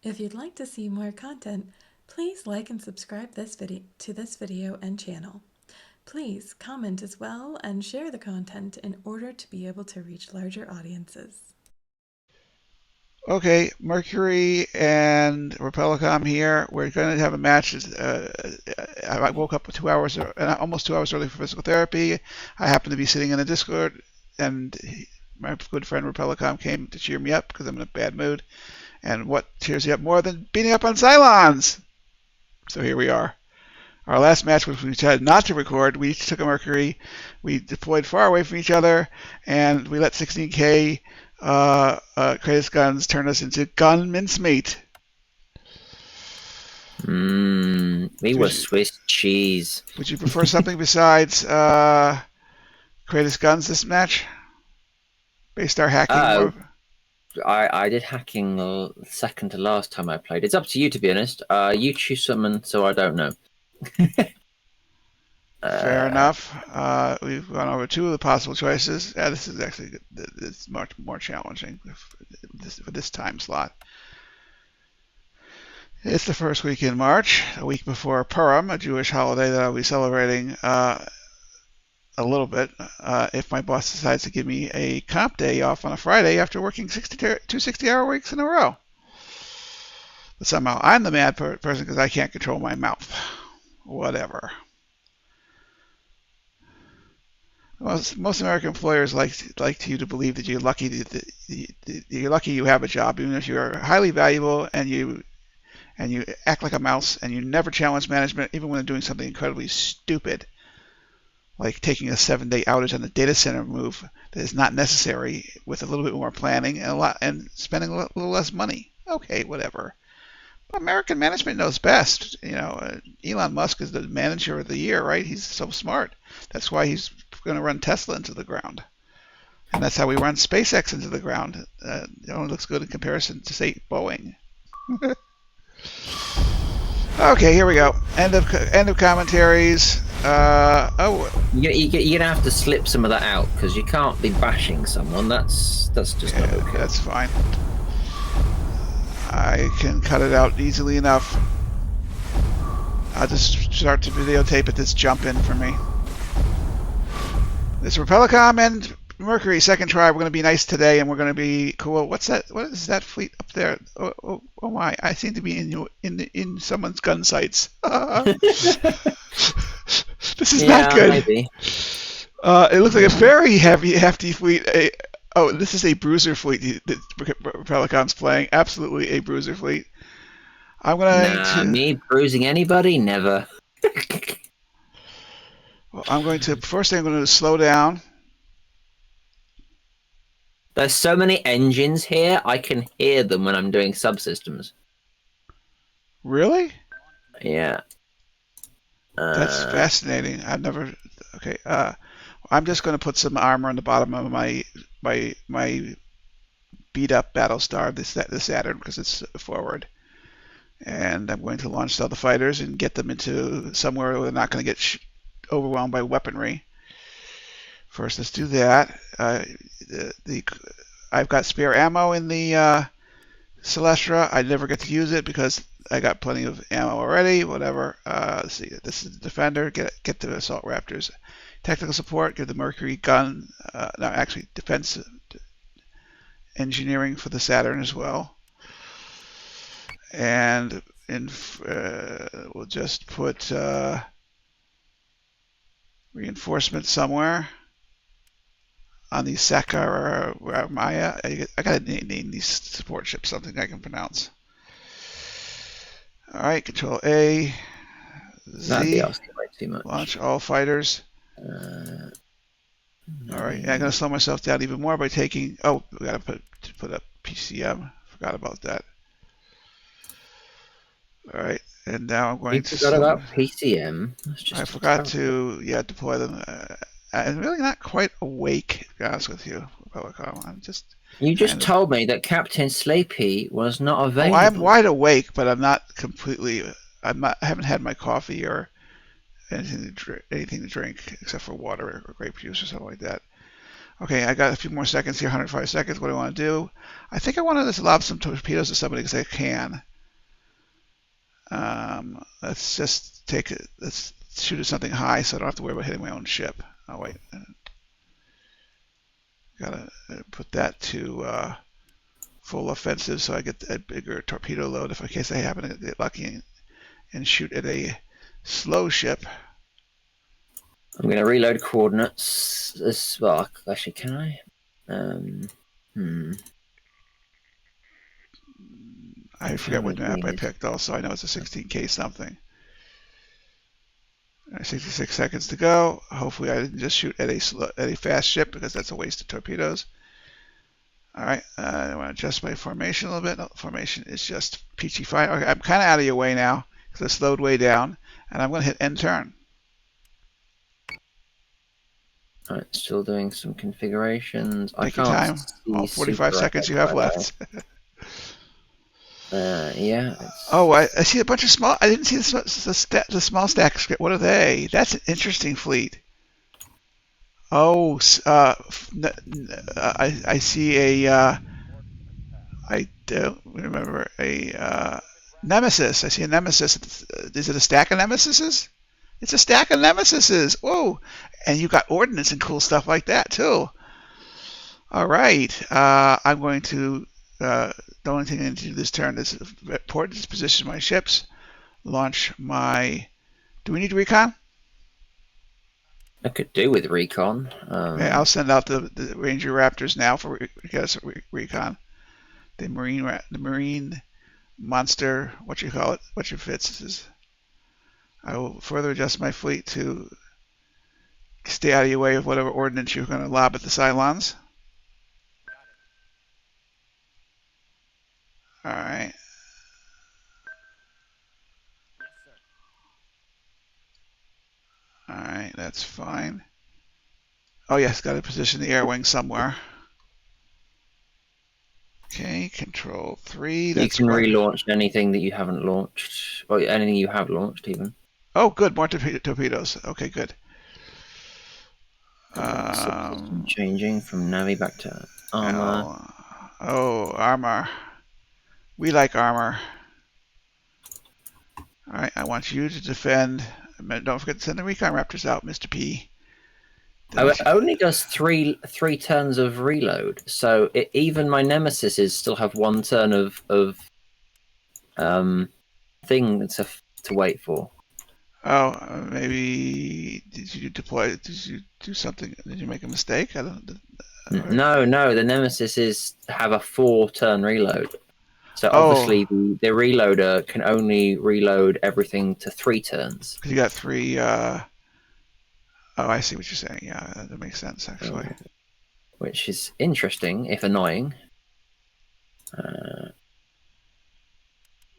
If you'd like to see more content, please like and subscribe to this video and channel. Please comment as well and share the content in order to be able to reach larger audiences. Okay, Mercury and Repellicom here. We're going to have a match. I woke up almost 2 hours early for physical therapy. I happened to be sitting in a Discord, and my good friend Repellicom came to cheer me up because I'm in a bad mood. And what cheers you up more than beating up on Cylons? So here we are. Our last match, which we decided not to record, we each took a Mercury. We deployed far away from each other, and we let 16K Kratos guns turn us into gun mincemeat. We were Swiss cheese. Would you prefer something besides Kratos guns this match? Battlestar hacking? I did hacking second to last time I played. It's up to you, to be honest. You choose someone, so I don't know. Fair enough. We've gone over two of the possible choices. This is actually it's much more challenging for this time slot. It's the first week in March, a week before Purim, a Jewish holiday that I'll be celebrating a little bit if my boss decides to give me a comp day off on a Friday after working 2 60-hour weeks in a row. But somehow I'm the mad person because I can't control my mouth. Whatever. Most American employers like you to believe that you're lucky you have a job, even if you're highly valuable and you act like a mouse and you never challenge management, even when they're doing something incredibly stupid, like taking a 7-day outage on the data center move that is not necessary, with a little bit more planning and spending a little less money. Okay, whatever. American management knows best. Elon Musk is the manager of the year, right? He's so smart. That's why he's going to run Tesla into the ground. And that's how we run SpaceX into the ground. It only looks good in comparison to, say, Boeing. Okay, here we go. End of commentaries. You're gonna have to slip some of that out because you can't be bashing someone. That's just not okay. That's fine. I can cut it out easily enough. I'll just start to videotape it. This jump in for me. This Repellicom and Mercury, second try. We're going to be nice today, and we're going to be cool. What's that? What is that fleet up there? Oh my! I seem to be in someone's gun sights. This is not good. Maybe. It looks like a very hefty fleet. This is a bruiser fleet that Repellicom's playing. Absolutely a bruiser fleet. I'm going me bruising anybody? Never. Well, I'm going to slow down. There's so many engines here, I can hear them when I'm doing subsystems. Really? Yeah. That's fascinating. I've never. Okay. I'm just going to put some armor on the bottom of my beat up Battlestar, the Saturn, because it's forward. And I'm going to launch all the fighters and get them into somewhere where they're not going to get overwhelmed by weaponry. First, let's do that. I've got spare ammo in the Celestra. I never get to use it because I got plenty of ammo already. Whatever. Let's see. This is the Defender. Get the Assault Raptors. Technical support. Give the Mercury gun. No, actually, defense engineering for the Saturn as well. And we'll just put reinforcement somewhere on the Sakara or Maya. I gotta name these support ships something I can pronounce. All right, Control A, Z. That'd be asking way too much. Launch all fighters. All right, I'm gonna slow myself down even more by taking. Oh, we gotta put up PCM. Forgot about that. All right, and now I'm going to. You forgot about PCM. I forgot to deploy them. I'm really not quite awake, to be honest with you, Repellicom. I'm just. You just told me that Captain Sleepy was not available. Oh, I'm wide awake, but I'm not completely. I haven't had my coffee or anything to drink except for water or grape juice or something like that. Okay, I got a few more seconds here, 105 seconds. What do I want to do? I think I want to just lob some torpedoes to somebody because I can. Let's just take it. Let's shoot at something high, so I don't have to worry about hitting my own ship. Oh wait, gotta put that to full offensive, so I get a bigger torpedo load if in case I happen to get lucky and shoot at a slow ship. I'm going to reload coordinates as well. Actually, can I? I forget what map I picked. Also, I know it's a 16K something. 66 seconds to go. Hopefully, I didn't just shoot at a fast ship because that's a waste of torpedoes. All right, I want to adjust my formation a little bit. No, formation is just peachy fine. Okay, I'm kind of out of your way now because I slowed way down, and I'm going to hit end turn. All right, still doing some configurations. Take your time. All 45 seconds you have left. Yeah. Oh, I see a bunch of small. I didn't see the small stack script. What are they? That's an interesting fleet. Oh, I see a. I don't remember a Nemesis. I see a Nemesis. Is it a stack of Nemesises? It's a stack of Nemesises. Whoa! And you got ordnance and cool stuff like that too. All right. I'm going to. The only thing I need to do this turn is important to position my ships. Launch my. Do we need recon? I could do with recon. Okay, I'll send out the Ranger Raptors now for recon. The marine monster. What you call it? What your fits is. I will further adjust my fleet to stay out of your way of whatever ordnance you're going to lob at the Cylons. All right. All right, that's fine. Oh yes, got to position the air wing somewhere. Okay, control 3. That's you can relaunch anything that you haven't launched, or anything you have launched even. Oh, good, more torpedoes. Okay, good. Changing from Navi back to armor. Oh, armor. We like armor. All right, I want you to defend. Don't forget to send the recon raptors out, Mr. P. It only does three turns of reload, so even my nemesises still have 1 turn of thing to wait for. Oh, maybe did you deploy? Did you do something? Did you make a mistake? I don't. No. The nemesises have a 4 turn reload. So obviously the reloader can only reload everything to 3 turns. You got 3. Oh, I see what you're saying. Yeah, that makes sense actually. Which is interesting, if annoying.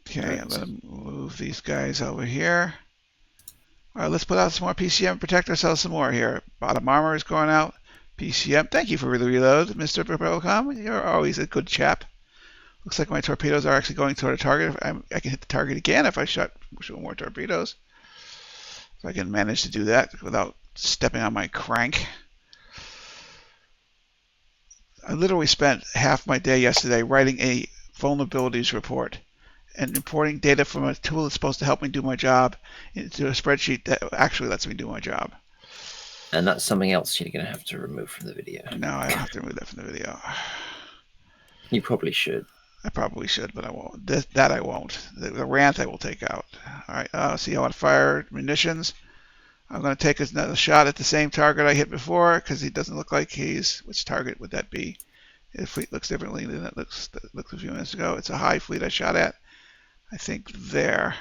Okay, I'm gonna move these guys over here. All right, let's put out some more PCM and protect ourselves some more here. Bottom armor is going out. PCM, thank you for the reload, Mr. Repellicom. You're always a good chap. Looks like my torpedoes are actually going toward a target. I can hit the target again if I shoot more torpedoes. So I can manage to do that without stepping on my crank. I literally spent half my day yesterday writing a vulnerabilities report and importing data from a tool that's supposed to help me do my job into a spreadsheet that actually lets me do my job. And that's something else you're going to have to remove from the video. No, I don't have to remove that from the video. You probably should. I probably should, but I won't. That I won't. The rant I will take out. All right, see how I fire munitions. I'm going to take another shot at the same target I hit before because he doesn't look like he's... Which target would that be? The fleet looks differently than it looks a few minutes ago. It's a high fleet I shot at. I think there.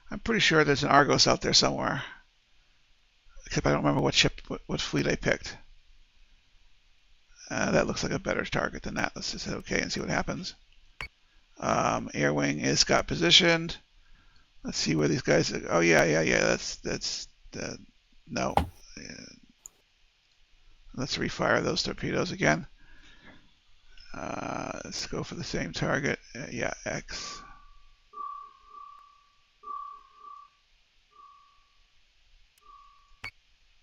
I'm pretty sure there's an Argos out there somewhere. Except I don't remember what fleet I picked. That looks like a better target than that. Let's just hit OK and see what happens. Air wing is got positioned. Let's see where these guys are. Oh yeah. That's no. Let's refire those torpedoes again. Let's go for the same target. Yeah, X.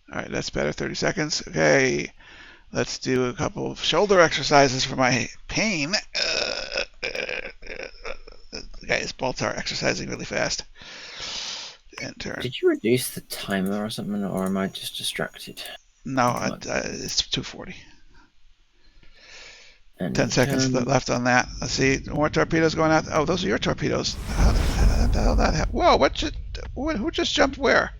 All right, that's better. 30 seconds. Okay, let's do a couple of shoulder exercises for my pain. The guy is Baltar exercising really fast. End turn. Did you reduce the timer or something, or am I just distracted? No, it's 2:40. And 10 seconds left on that. Let's see. More torpedoes going out. Oh, those are your torpedoes. How the hell that happened? Whoa, who just jumped where?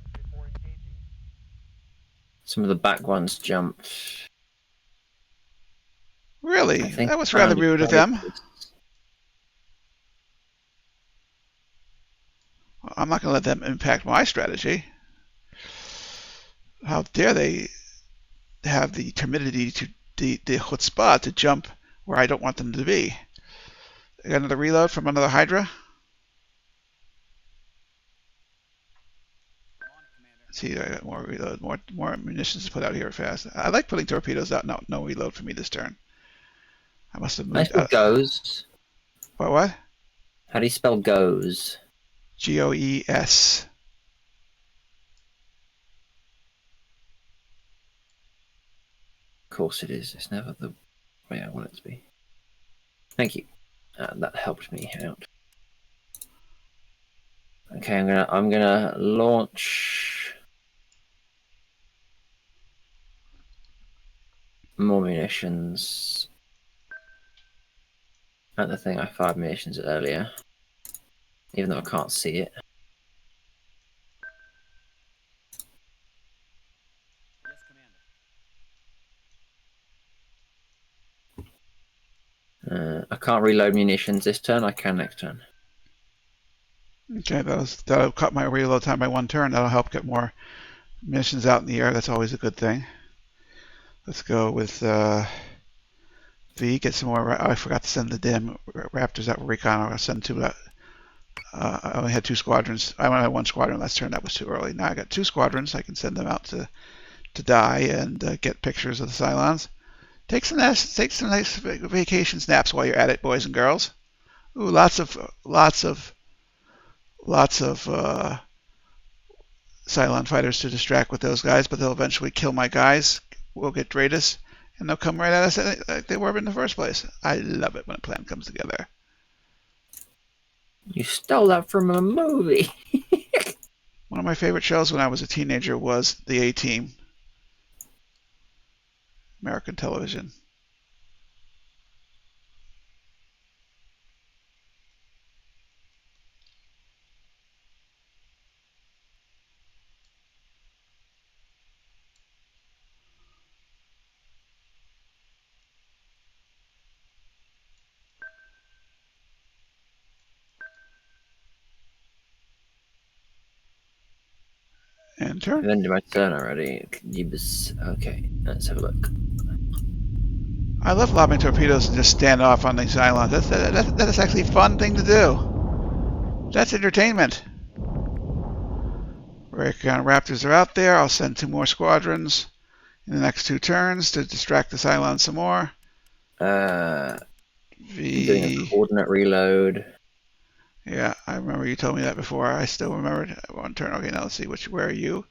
Some of the back ones jumped. Really? That was rather rude of them. I'm not going to let them impact my strategy. How dare they have the timidity to the chutzpah to jump where I don't want them to be. I got another reload from another Hydra. Let's see, I got more reload, more munitions to put out here fast. I like putting torpedoes out. No reload for me this turn. I must have moved. Goes. What? How do you spell goes? GOES. Of course it is. It's never the way I want it to be. Thank you. That helped me out. Okay, I'm gonna launch more munitions at the thing I fired munitions earlier, even though I can't see it. I can't reload munitions this turn. I can next turn. Okay, that'll cut my reload time by 1 turn. That'll help get more munitions out in the air. That's always a good thing. Let's go with V. Get some more. I forgot to send the damn Raptors out with recon. I'll send 2. I only had 2 squadrons. I only had 1 squadron last turn. That was too early. Now I got 2 squadrons. I can send them out to die and get pictures of the Cylons. Take some nice vacation snaps while you're at it, boys and girls. Ooh, lots of Cylon fighters to distract with those guys, but they'll eventually kill my guys. We'll get Dratus, and they'll come right at us like they were in the first place. I love it when a plan comes together. You stole that from a movie. One of my favorite shows when I was a teenager was The A-Team. American television. Enter. I've ended my turn already. Okay, let's have a look. I love lobbing torpedoes and just stand off on these islands. That is actually a fun thing to do. That's entertainment. Recon Raptors are out there. I'll send 2 more squadrons in the next 2 turns to distract the Cylon some more. Doing a coordinate reload. Yeah, I remember you told me that before. I still remember it. 1 turn. Okay, now let's see. Where are you?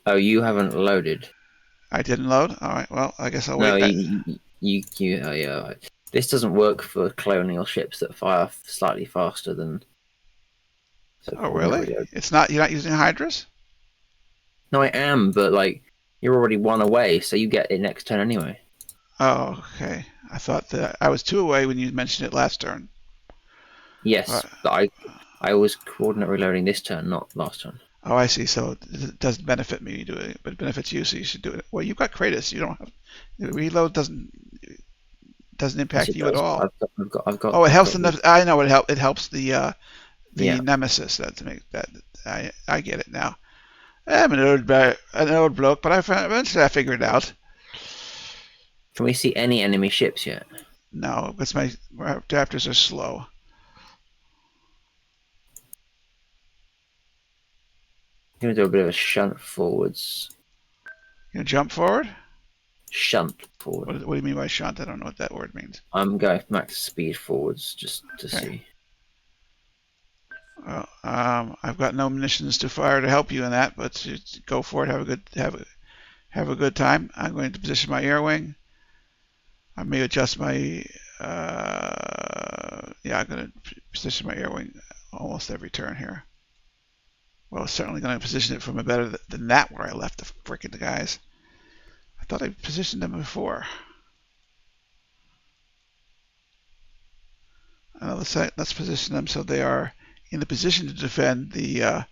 Oh, you haven't loaded. I didn't load? Alright, well, I guess I'll no, wait. Yeah. This doesn't work for colonial ships that fire slightly faster than... Oh, really? It's not. You're not using Hydras? No, I am, but, like, you're already 1 away, so you get it next turn anyway. Oh, okay. I thought that I was 2 away when you mentioned it last turn. Yes, but I was coordinate reloading this turn, not last turn. Oh, I see. So it doesn't benefit me to do it, but it benefits you, so you should do it. Well, you've got Kratos. You don't have the reload. Doesn't impact Yes, you at all. I've got. Oh, it helps enough. I know it helps. It helps the Yeah. Nemesis. That make that. I get it now. I'm an old bloke, but eventually I figured it out. Can we see any enemy ships yet? No, because my Raptors are slow. I'm going to do a bit of a shunt forwards. You gonna jump forward? Shunt forward. What do you mean by shunt? I don't know what that word means. I'm going max speed forwards just to see. Well, I've got no munitions to fire to help you in that, but go for it. Have a good time. I'm going to position my air wing. I may adjust my Yeah, I'm going to position my air wing almost every turn here. Well, certainly going to position it from a better than that where I left the frickin' guys. I thought I positioned them before. Let's position them so they are in the position to defend the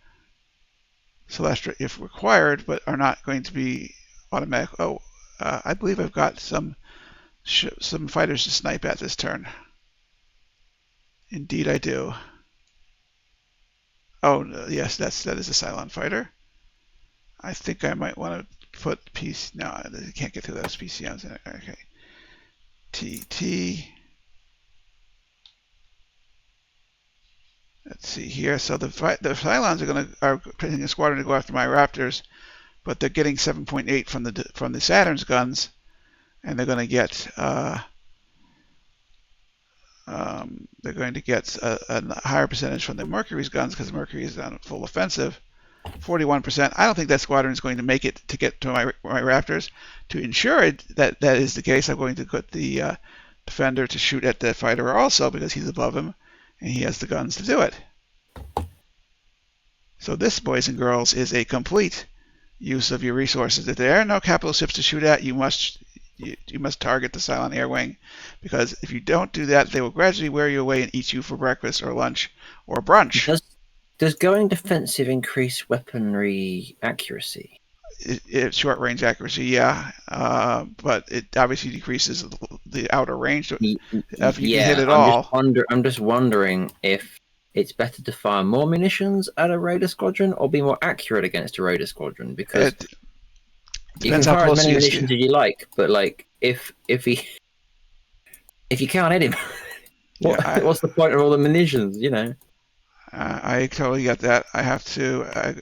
Celestra if required, but are not going to be automatic. Oh, I believe I've got some fighters to snipe at this turn. Indeed, I do. Oh, yes, that is a Cylon fighter. I think I might want to put PC. No, I can't get through those PCMs. Okay. TT. Let's see here. So the Cylons are putting a squadron to go after my Raptors, but they're getting 7.8 from the Saturn's guns, and they're going to get a higher percentage from the Mercury's guns because Mercury is on full offensive. 41%. I don't think that squadron is going to make it to get to my Raptors. To ensure that is the case, I'm going to put the defender to shoot at the fighter also because he's above him and he has the guns to do it. So this, boys and girls, is a complete use of your resources. If there are no capital ships to shoot at, you must target the Cylon air wing, because if you don't do that, they will gradually wear you away and eat you for breakfast or lunch or brunch. Does going defensive increase weaponry accuracy? Short range accuracy, yeah, but it obviously decreases the outer range. If you can hit it all. I'm just wondering if it's better to fire more munitions at a raider squadron or be more accurate against a raider squadron, because you can fire as many munitions as you like, but like if you can't hit him, what's the point of all the munitions? You know. I totally get that. I have to. All right.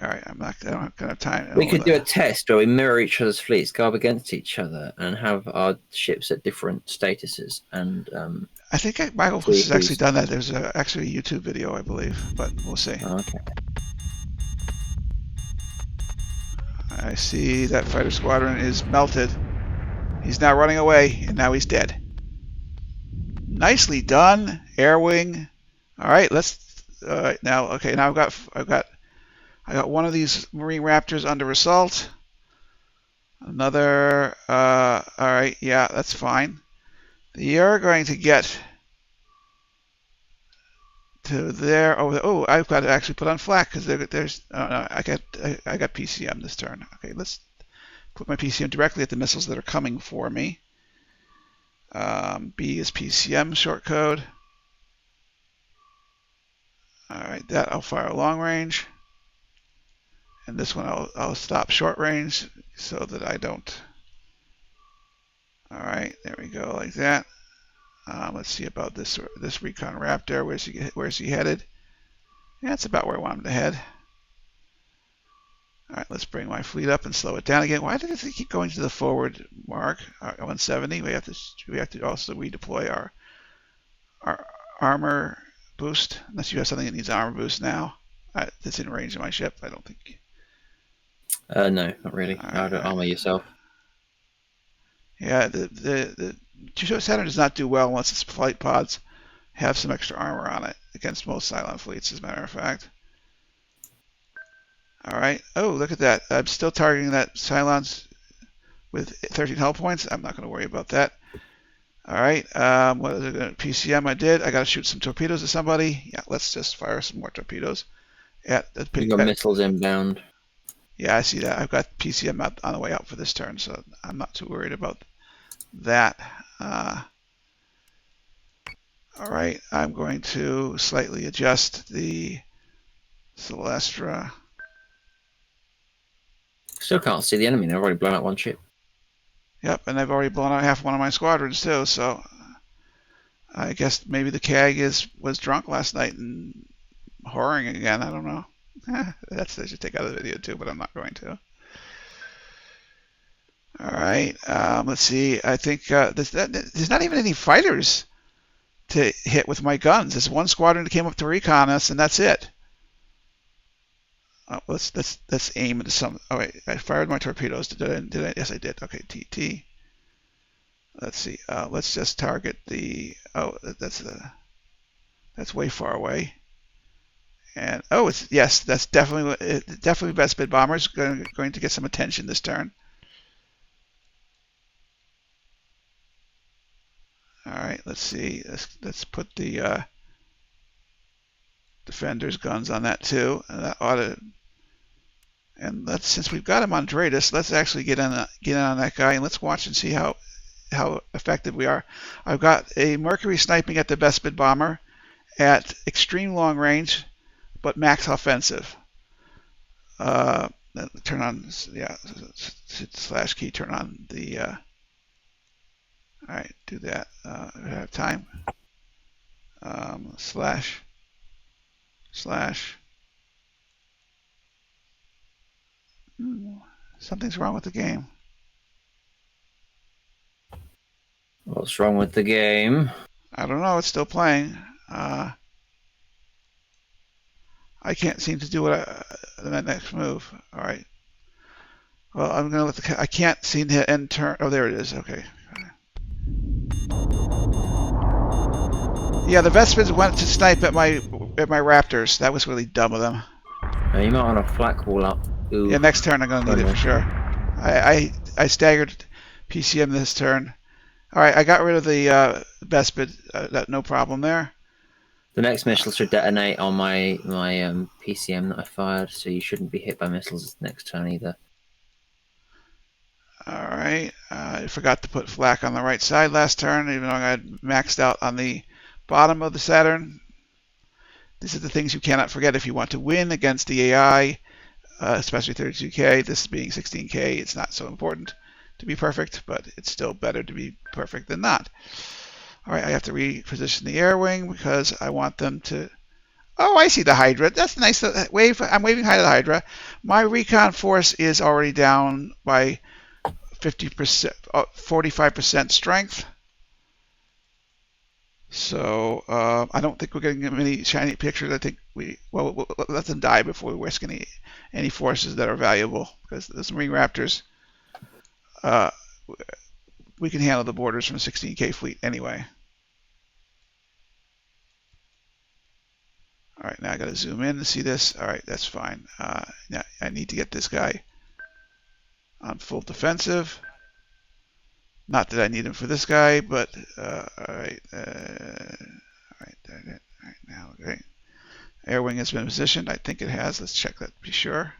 I don't have time. We could do a test where we mirror each other's fleets, go up against each other, and have our ships at different statuses. And I think Michael has actually done that. There's actually a YouTube video, I believe, but we'll see. Okay. I see that fighter squadron is melted. He's now running away, and now he's dead. Nicely done, air wing. All right, let's. Now I've got one of these Marine Raptors under assault. Another. All right, yeah, that's fine. You're going to get to there. Oh, I've got to actually put on flak because there's. No, I got PCM this turn. Okay, let's put my PCM directly at the missiles that are coming for me. B is PCM short code. All right, that I'll fire long range, and this one I'll stop short range so that I don't. All right, there we go, like that. Let's see about this recon Raptor. Where's he headed? Yeah, that's about where I want him to head. All right, let's bring my fleet up and slow it down again. Why does it keep going to the forward mark? 170. We have to also redeploy our armor boost, unless you have something that needs armor boost now. That's in range of my ship. I don't think. No, not really. How to armor yourself? Yeah, the Saturn does not do well unless its flight pods have some extra armor on it against most Cylon fleets, as a matter of fact. All right. Oh, look at that. I'm still targeting that Cylons with 13 hull points. I'm not going to worry about that. All right. What is it? PCM I did. I got to shoot some torpedoes at somebody. Yeah, let's just fire some more torpedoes. You got missiles inbound. Yeah, I see that. I've got PCM out on the way out for this turn, so I'm not too worried about that. All right. I'm going to slightly adjust the Celestra. Still can't see the enemy. They've already blown out one ship. Yep, and they've already blown out half one of my squadrons too. So I guess maybe the CAG was drunk last night and whoring again. I don't know. I should take out of the video too, but I'm not going to. All right, let's see. I think there's not even any fighters to hit with my guns. There's one squadron that came up to recon us, and that's it. Let's aim into some. Oh wait, I fired my torpedoes. Did I? Yes, I did. Okay, TT. Let's see. Let's just target the. Oh, that's way far away. And yes, that's definitely Bespid bombers going to get some attention this turn. All right, let's see. Let's put the defender's guns on that too. And that ought to. And since we've got him on Dratus, let's actually get in on that guy and let's watch and see how effective we are. I've got a Mercury sniping at the Bespid bomber at extreme long range, but max offensive. Turn on, yeah, slash key, turn on the, all right, do that. We have time. Slash. Something's wrong with the game. What's wrong with the game? I don't know. It's still playing. I can't seem to do that next move. All right. Well, I'm gonna let I can't seem to end turn. Oh, there it is. Okay. Yeah, the Vespids went to snipe at my Raptors. That was really dumb of them. You might want to flak wall up. Ooh. Yeah, next turn I'm gonna need it for sure. I staggered PCM this turn. All right, I got rid of the Vespid. No problem there. The next missile should detonate on my PCM that I fired, so you shouldn't be hit by missiles next turn either. All right, I forgot to put flak on the right side last turn, even though I had maxed out on the bottom of the Saturn. These are the things you cannot forget if you want to win against the AI, especially 32K. This being 16K, it's not so important to be perfect, but it's still better to be perfect than not. All right, I have to reposition the air wing because I want them to. Oh, I see the Hydra. That's nice. Wave. I'm waving high to the Hydra. My recon force is already down by 50%, 45% strength. So I don't think we're getting many shiny pictures. I think we'll let them die before we risk any forces that are valuable, because those Marine Raptors, we can handle the borders from a 16K fleet anyway. All right, now I got to zoom in to see this. All right, that's fine. Now I need to get this guy on full defensive. Not that I need him for this guy, but all right. Now, okay. Air wing has been positioned. I think it has. Let's check that to be sure.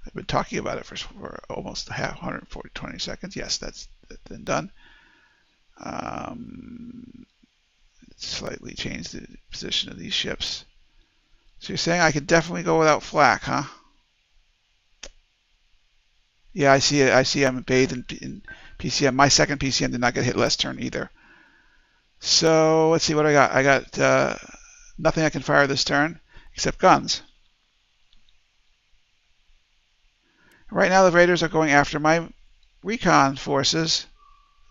I've been talking about it for almost 120 seconds. Yes, that's been done. Slightly change the position of these ships. So you're saying I could definitely go without flak, huh? Yeah, I see it. I see I'm bathed in PCM. My second PCM did not get hit last turn either. So let's see what I got. I got nothing I can fire this turn except guns. Right now the Raiders are going after my recon forces.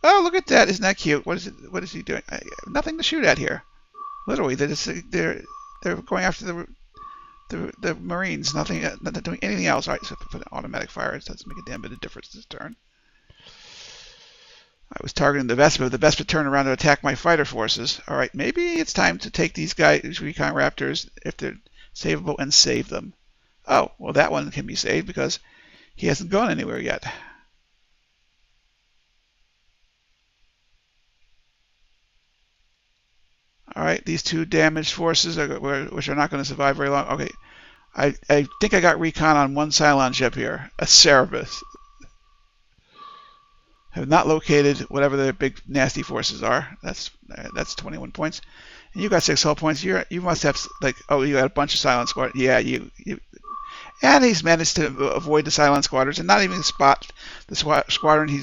Oh, look at that! Isn't that cute? What is he doing? Nothing to shoot at here. Literally, they're going after the Marines. Not doing anything else. All right, so if I put an automatic fire, it doesn't make a damn bit of difference this turn. I was targeting the Vespid. The Vespid turned around to attack my fighter forces. All right, maybe it's time to take these recon Raptors, if they're savable, and save them. Oh, well, that one can be saved because he hasn't gone anywhere yet. All right, these two damaged forces, which are not going to survive very long. Okay, I think I got recon on one Cylon ship here, a Cerberus. Have not located whatever the big nasty forces are. That's 21 points. And you got 6 hull points. You must have you got a bunch of Cylon squad. Yeah, you. And he's managed to avoid the Cylon squadrons and not even spot the squadron he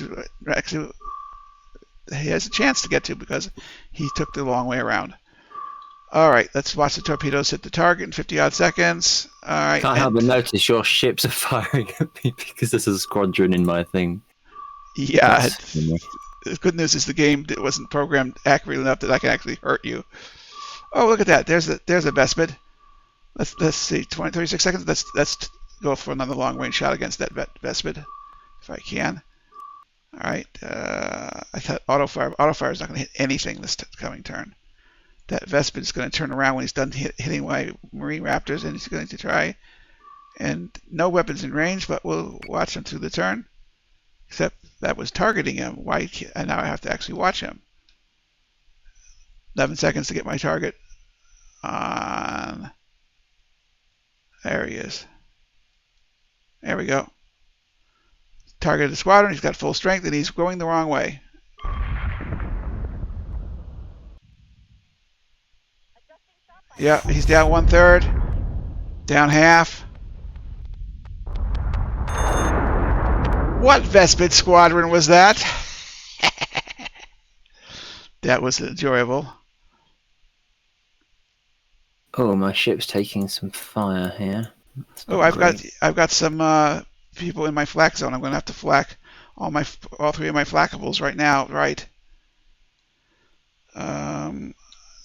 has a chance to get to because he took the long way around. All right, let's watch the torpedoes hit the target in 50-odd seconds. All right. Can't help but notice your ships are firing at me because there's a squadron in my thing. Yeah. The good news is the game wasn't programmed accurately enough that I can actually hurt you. Oh, look at that. There's a Vespid. Let's see, 36 seconds. Let's go for another long range shot against that Vespid, if I can. All right. I thought auto fire is not going to hit anything this coming turn. That Vespid is going to turn around when he's done hitting my Marine Raptors, and he's going to try. And no weapons in range, but we'll watch him through the turn. Except that was targeting him. Why? And now I have to actually watch him. 11 seconds to get my target on. There he is. There we go. Targeted the squadron. He's got full strength, and he's going the wrong way. Yeah, he's down 1/3. Down half. What Vespid squadron was that? That was enjoyable. Oh, my ship's taking some fire here. Oh, I've got some people in my flak zone. I'm going to have to flak all 3 of my flackables right now. Right.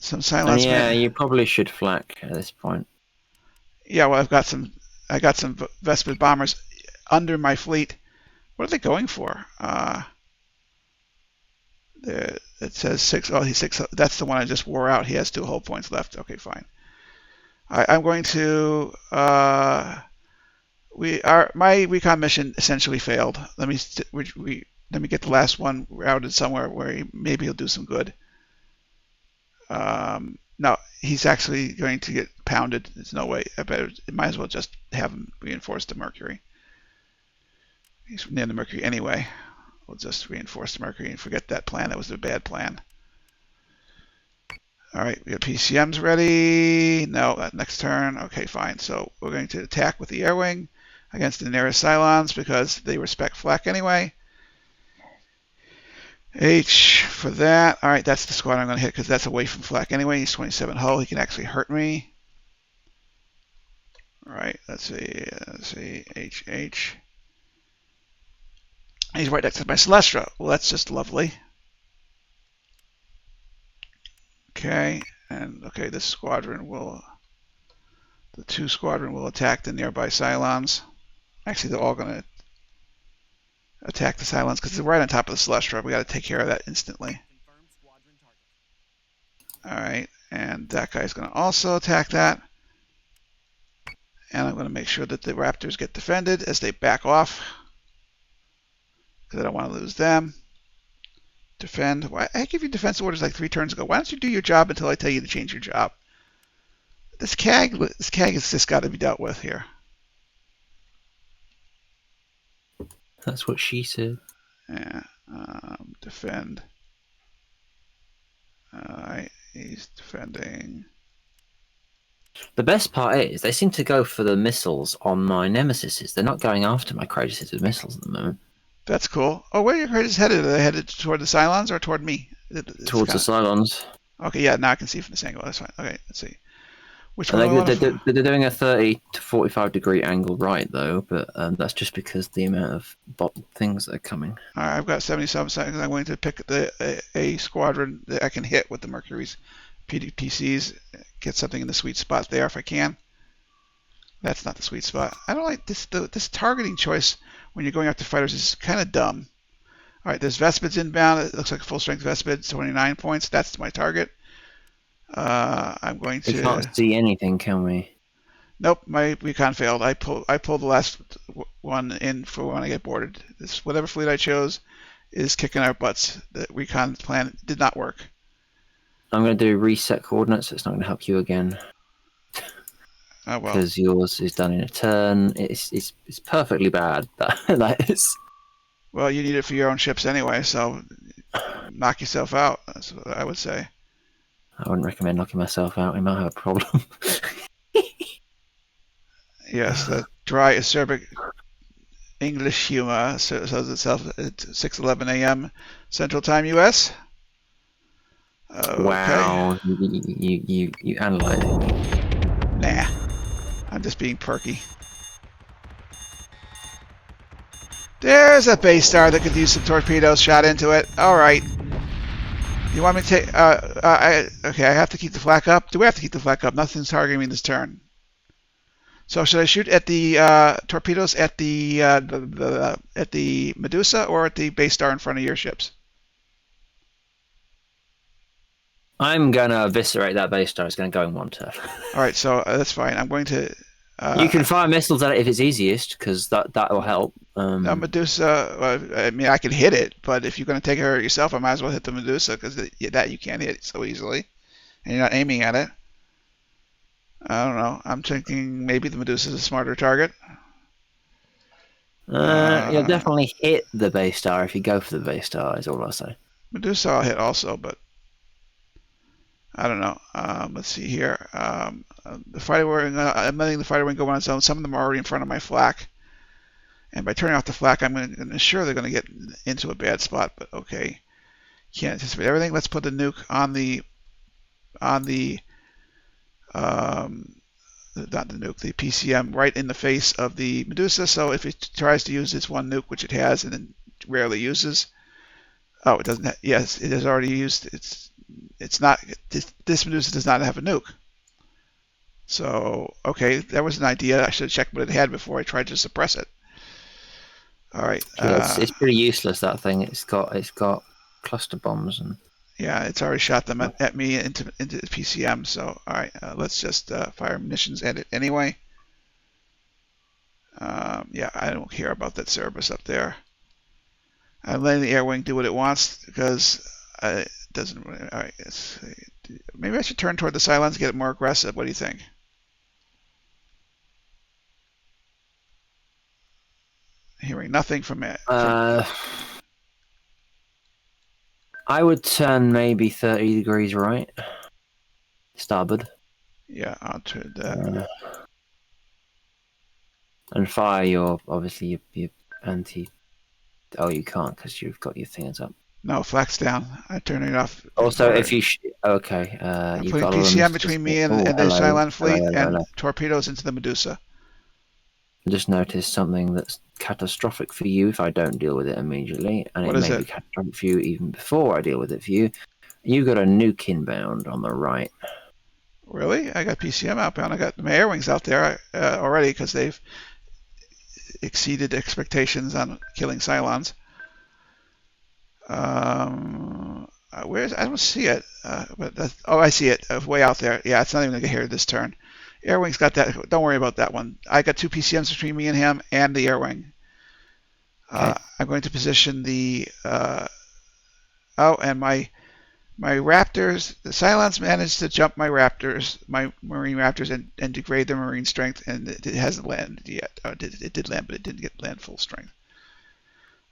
Some silence. Yeah, you probably should flak at this point. Yeah, well, I got some Vespid bombers under my fleet. What are they going for? It says 6. Oh, he's 6. That's the one I just wore out. He has 2 hull points left. Okay, fine. I'm going to. My recon mission essentially failed. Let me get the last one routed somewhere where maybe he'll do some good. No, he's actually going to get pounded. There's no way. It might as well just have him reinforce the Mercury. He's near the Mercury anyway. We'll just reinforce the Mercury and forget that plan. That was a bad plan. All right, we got PCMs ready. No, next turn. Okay, fine. So we're going to attack with the air wing against the nearest Cylons because they respect flak anyway. H for that. All right, that's the squad I'm going to hit because that's away from flak anyway. He's 27 hull. He can actually hurt me. All right, let's see. H. He's right next to my Celestra. Well, that's just lovely. Okay, and okay, this squadron will, the 2 squadron will attack the nearby Cylons. Actually, they're all going to attack the Cylons because they're right on top of the Celestra. We got to take care of that instantly. All right, and that guy's going to also attack that. And I'm going to make sure that the Raptors get defended as they back off because I don't want to lose them. Defend. Why? I give you defense orders like 3 turns ago. Why don't you do your job until I tell you to change your job? This CAG has just got to be dealt with here. That's what she said. Yeah. Defend. Alright, he's defending. The best part is they seem to go for the missiles on my Nemesises. They're not going after my Kratos with missiles at the moment. That's cool. Oh, where are your Kratos headed? Are they headed toward the Cylons or toward me? Towards the Cylons. Okay, yeah, now I can see from this angle. That's fine. Okay, let's see. Which one? They're doing a 30 to 45 degree angle right, though, but that's just because the amount of things that are coming. All right, I've got 77 seconds. I'm going to pick a squadron that I can hit with the Mercury's PCs. Get something in the sweet spot there if I can. That's not the sweet spot. I don't like this. This targeting choice when you're going after fighters is kind of dumb. All right, there's Vespids inbound. It looks like a full-strength Vespid, 29 points. That's my target. I'm going to. We can't see anything, can we? Nope, my recon failed. I pulled the last one in for when I get boarded. This whatever fleet I chose is kicking our butts. The recon plan did not work. I'm going to do reset coordinates. It's not going to help you again. Oh well. Because yours is done in a turn. It's perfectly bad. That is. Well, you need it for your own ships anyway, so knock yourself out. That's what I would say. I wouldn't recommend knocking myself out. We might have a problem. Yes, the dry acerbic English humor shows itself at 6:11 a.m. Central Time, U.S. Okay. Wow, you analyze it. Nah, I'm just being perky. There's a base star that could use some torpedoes shot into it. All right. You want me to take? Okay, I have to keep the flak up. Do we have to keep the flak up? Nothing's targeting me this turn. So should I shoot at the torpedoes at the at the Medusa or at the base star in front of your ships? I'm going to eviscerate that base star. It's going to go in one turn. All right, so that's fine. I'm going to. You can fire missiles at it if it's easiest, because that will help. Medusa. I mean, I can hit it, but if you're going to take care of it yourself, I might as well hit the Medusa because that you can't hit so easily, and you're not aiming at it. I don't know. I'm thinking maybe the Medusa is a smarter target. You'll definitely hit the base star if you go for the base star. Is all I'll say. Medusa I'll hit also, but I don't know. Let's see here. The fighter wing. I'm letting the fighter wing go on its own. Some of them are already in front of my flak, and by turning off the flak, I'm going to ensure they're going to get into a bad spot. But okay, can't anticipate everything. Let's put the nuke on the not the nuke, the PCM right in the face of the Medusa. So if it tries to use its one nuke, which it has and then rarely uses, oh, it doesn't. Yes, it has already used. It's not. This Medusa does not have a nuke. So okay, that was an idea. I should have checked what it had before I tried to suppress it. All right. Yeah, it's pretty useless, that thing. It's got cluster bombs and. Yeah, it's already shot them at me into the PCM. So all right, let's just fire munitions at it anyway. Yeah, I don't care about that Cerberus up there. I'm letting the air wing do what it wants because it doesn't really. All right, maybe I should turn toward the Cylons, get it more aggressive. What do you think? Hearing nothing from it. I would turn maybe 30 degrees right, starboard. Yeah, I'll turn that. And fire your anti. Oh, you can't because you've got your things up. No, flak's down. I turn it off. Also, if you okay, I'm you've putting got PCM between me and the Cylon fleet and torpedoes into the Medusa. I just noticed something that's catastrophic for you if I don't deal with it immediately, and it may be catastrophic for you even before I deal with it for you. You've got a nuke inbound on the right. Really? I got PCM outbound. I got my air wings out there already because they've exceeded expectations on killing Cylons. Where's I don't see it, but I see it way out there. Yeah, it's not even gonna get here this turn. Airwing's got that. Don't worry about that one. I got 2 PCMs between me and him and the airwing. Okay. I'm going to position the and my Raptors. The Cylons managed to jump my Raptors, my Marine Raptors, and degrade their Marine strength, and it hasn't landed yet. It did land, but it didn't land full strength.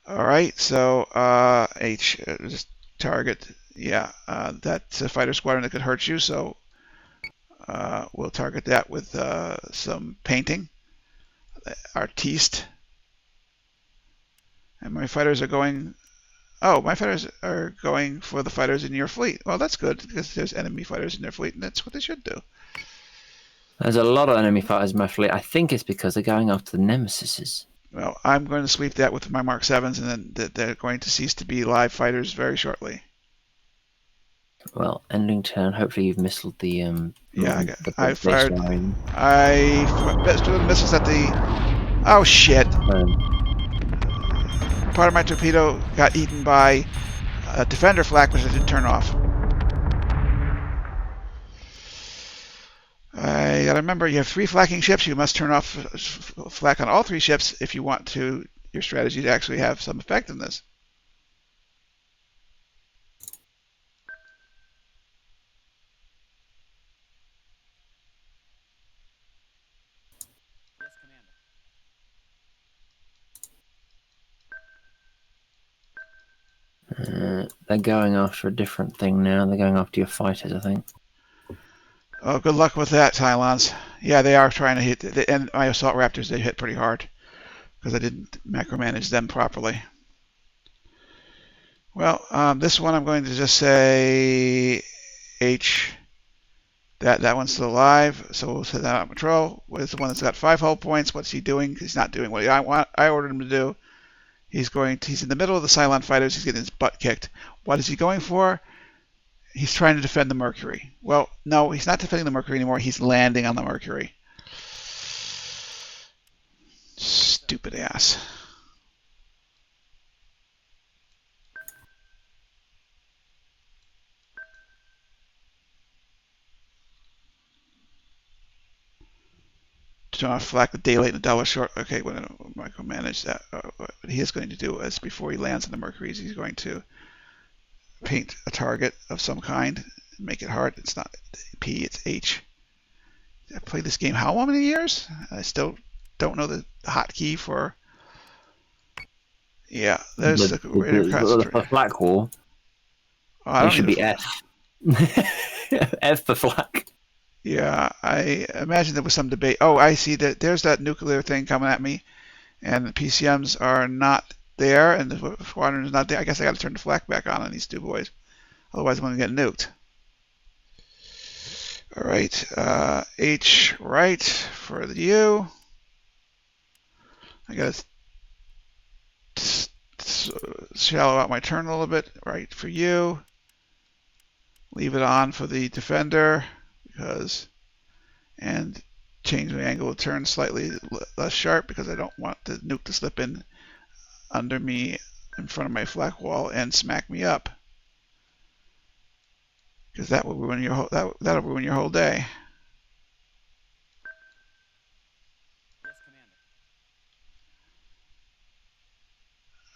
All right, so H just target. Yeah, that's a fighter squadron that could hurt you. So we'll target that with some painting, artiste. And my fighters are going. Oh, my fighters are going for the fighters in your fleet. Well, that's good because there's enemy fighters in their fleet, and that's what they should do. There's a lot of enemy fighters in my fleet. I think it's because they're going after the Nemesises. Well, I'm going to sweep that with my Mark 7s, and then they're going to cease to be live fighters very shortly. Well, ending turn. Hopefully, you've missiled the. I fired. I threw the missiles at the. Oh shit! Part of my torpedo got eaten by a defender flak, which I didn't turn off. I gotta remember, you have 3 flacking ships. You must turn off flak on all 3 ships if you want your strategy to actually have some effectiveness. They're going after a different thing now. They're going after your fighters, I think. Oh, good luck with that, Cylons. Yeah, they are trying to hit, and my assault raptors, they hit pretty hard because I didn't macromanage them properly. Well, this one I'm going to just say H. That one's still alive, so we'll set that out of patrol. What is the one that's got 5 hull points? What's he doing? He's not doing what I ordered him to do. He's in the middle of the Cylon fighters. He's getting his butt kicked. What is he going for? He's trying to defend the Mercury. Well, no, he's not defending the Mercury anymore. He's landing on the Mercury. Stupid ass. Turn off flak the day late and the dollar short. Okay, we're going to micromanage that. What he is going to do is before he lands on the Mercuries, he's going to paint a target of some kind and make it hard. It's not P, it's H. I played this game how many years? I still don't know the hotkey for. Yeah, there's the rate of concentration. For flak wall, it should be F. F for flak. Yeah, I imagine there was some debate. Oh, I see that there's that nuclear thing coming at me, and the PCMs are not there, and the squadron is not there. I guess I got to turn the flak back on these two boys, otherwise I'm going to get nuked. All right, H right for the U. I got to shallow out my turn a little bit. Right for U. Leave it on for the defender and change my angle of turn slightly less sharp because I don't want the nuke to slip in under me in front of my flak wall and smack me up. Because that will ruin your whole that'll ruin your whole day. Yes, Commander.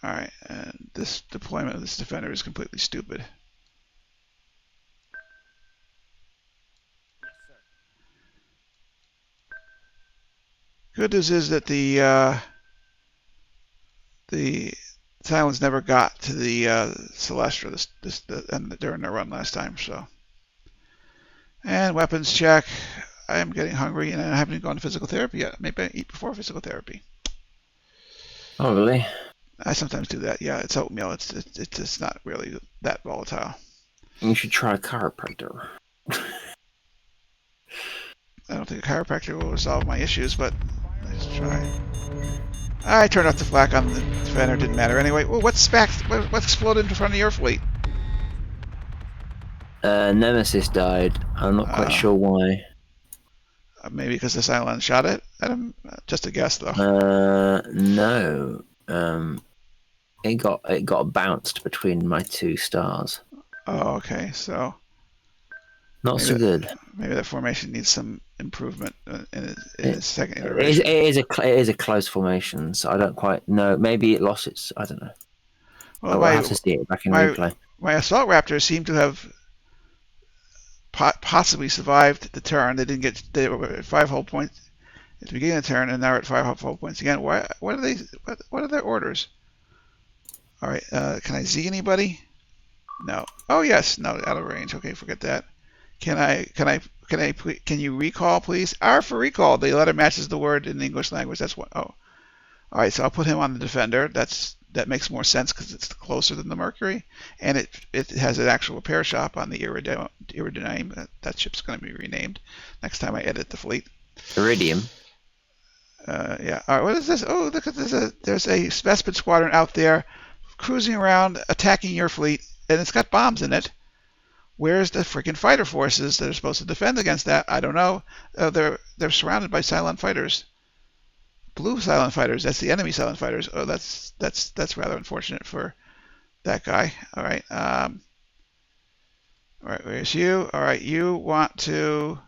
All right, and this deployment of this defender is completely stupid. Yes, sir. Good news is that the Silence never got to the Celestra during their run last time. So, and weapons check. I am getting hungry, and I haven't even gone to physical therapy yet. Maybe I eat before physical therapy. Oh, really? I sometimes do that. Yeah, it's oatmeal. It's just not really that volatile. You should try a chiropractor. I don't think a chiropractor will resolve my issues, but let's try. I turned off the flak on the defender. Didn't matter anyway. Well, what exploded in front of your fleet? Nemesis died. I'm not quite sure why. Maybe because the Cylon shot it at him. Just a guess, though. No. It got bounced between my two stars. Oh, okay. So not so good. Maybe that formation needs some improvement in its second iteration. It is a close formation, so I don't quite know. Maybe it lost its. I don't know. Well, I'll have to see it back in replay. My assault raptors seem to have possibly survived the turn. They were at 5 hull points at the beginning of the turn, and now we're at 5 hull points again. What are their orders? All right. Can I Z anybody? No. Oh yes. No, out of range. Okay, forget that. Can you recall, please? R for recall. The letter matches the word in the English language. That's what. Oh, all right. So I'll put him on the defender. That makes more sense because it's closer than the Mercury, and it has an actual repair shop on the Iridium. That ship's going to be renamed next time I edit the fleet. Iridium. Yeah. All right. What is this? Oh, look at this. There's a Vespid squadron out there cruising around, attacking your fleet, and it's got bombs in it. Where's the freaking fighter forces that are supposed to defend against that? I don't know. They're surrounded by Cylon fighters. Blue Cylon fighters. That's the enemy Cylon fighters. Oh, that's rather unfortunate for that guy. All right. All right. Where's you? All right. You want to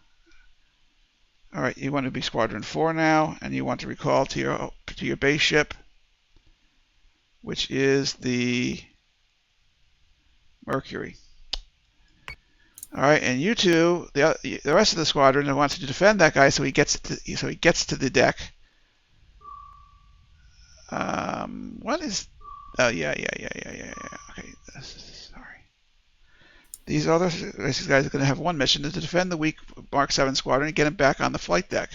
be Squadron 4 now, and you want to recall to your base ship, which is the Mercury. All right, and you two, the rest of the squadron, wants to defend that guy, so he gets to the deck. What is? Oh yeah. Okay, sorry. These guys are going to have one mission: to defend the weak Mark 7 squadron and get him back on the flight deck.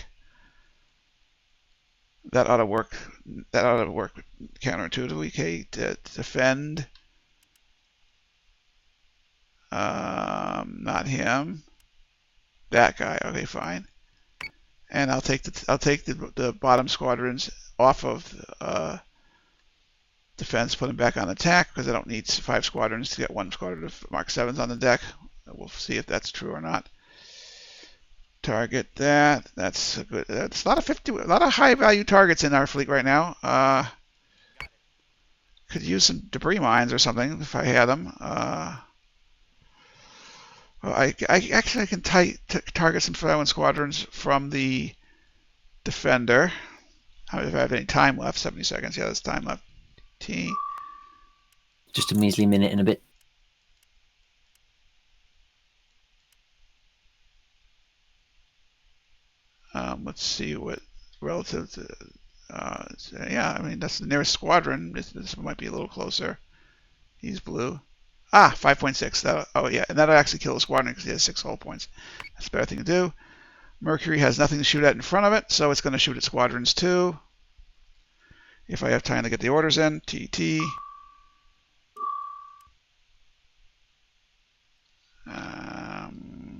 That ought to work. Counterintuitively. Okay, to defend. Not him. That guy. Okay, fine. And I'll take the bottom squadrons off of defense, put them back on attack because I don't need 5 squadrons to get 1 squadron of Mark 7s on the deck. We'll see if that's true or not. target that. That's a good. That's a lot of high value targets in our fleet right now. Could use some debris mines or something if I had them. Well, I actually can target some Flying squadrons from the defender. If I have any time left, 70 seconds. Yeah, there's time left. Just a measly minute and a bit. Let's see what relative to. Yeah, I mean that's the nearest squadron. This might be a little closer. He's blue. 5.6. Oh yeah, and that'll actually kill the squadron because he has 6 hull points. That's a better thing to do. Mercury has nothing to shoot at in front of it, so it's going to shoot at squadrons too. If I have time to get the orders in, TT.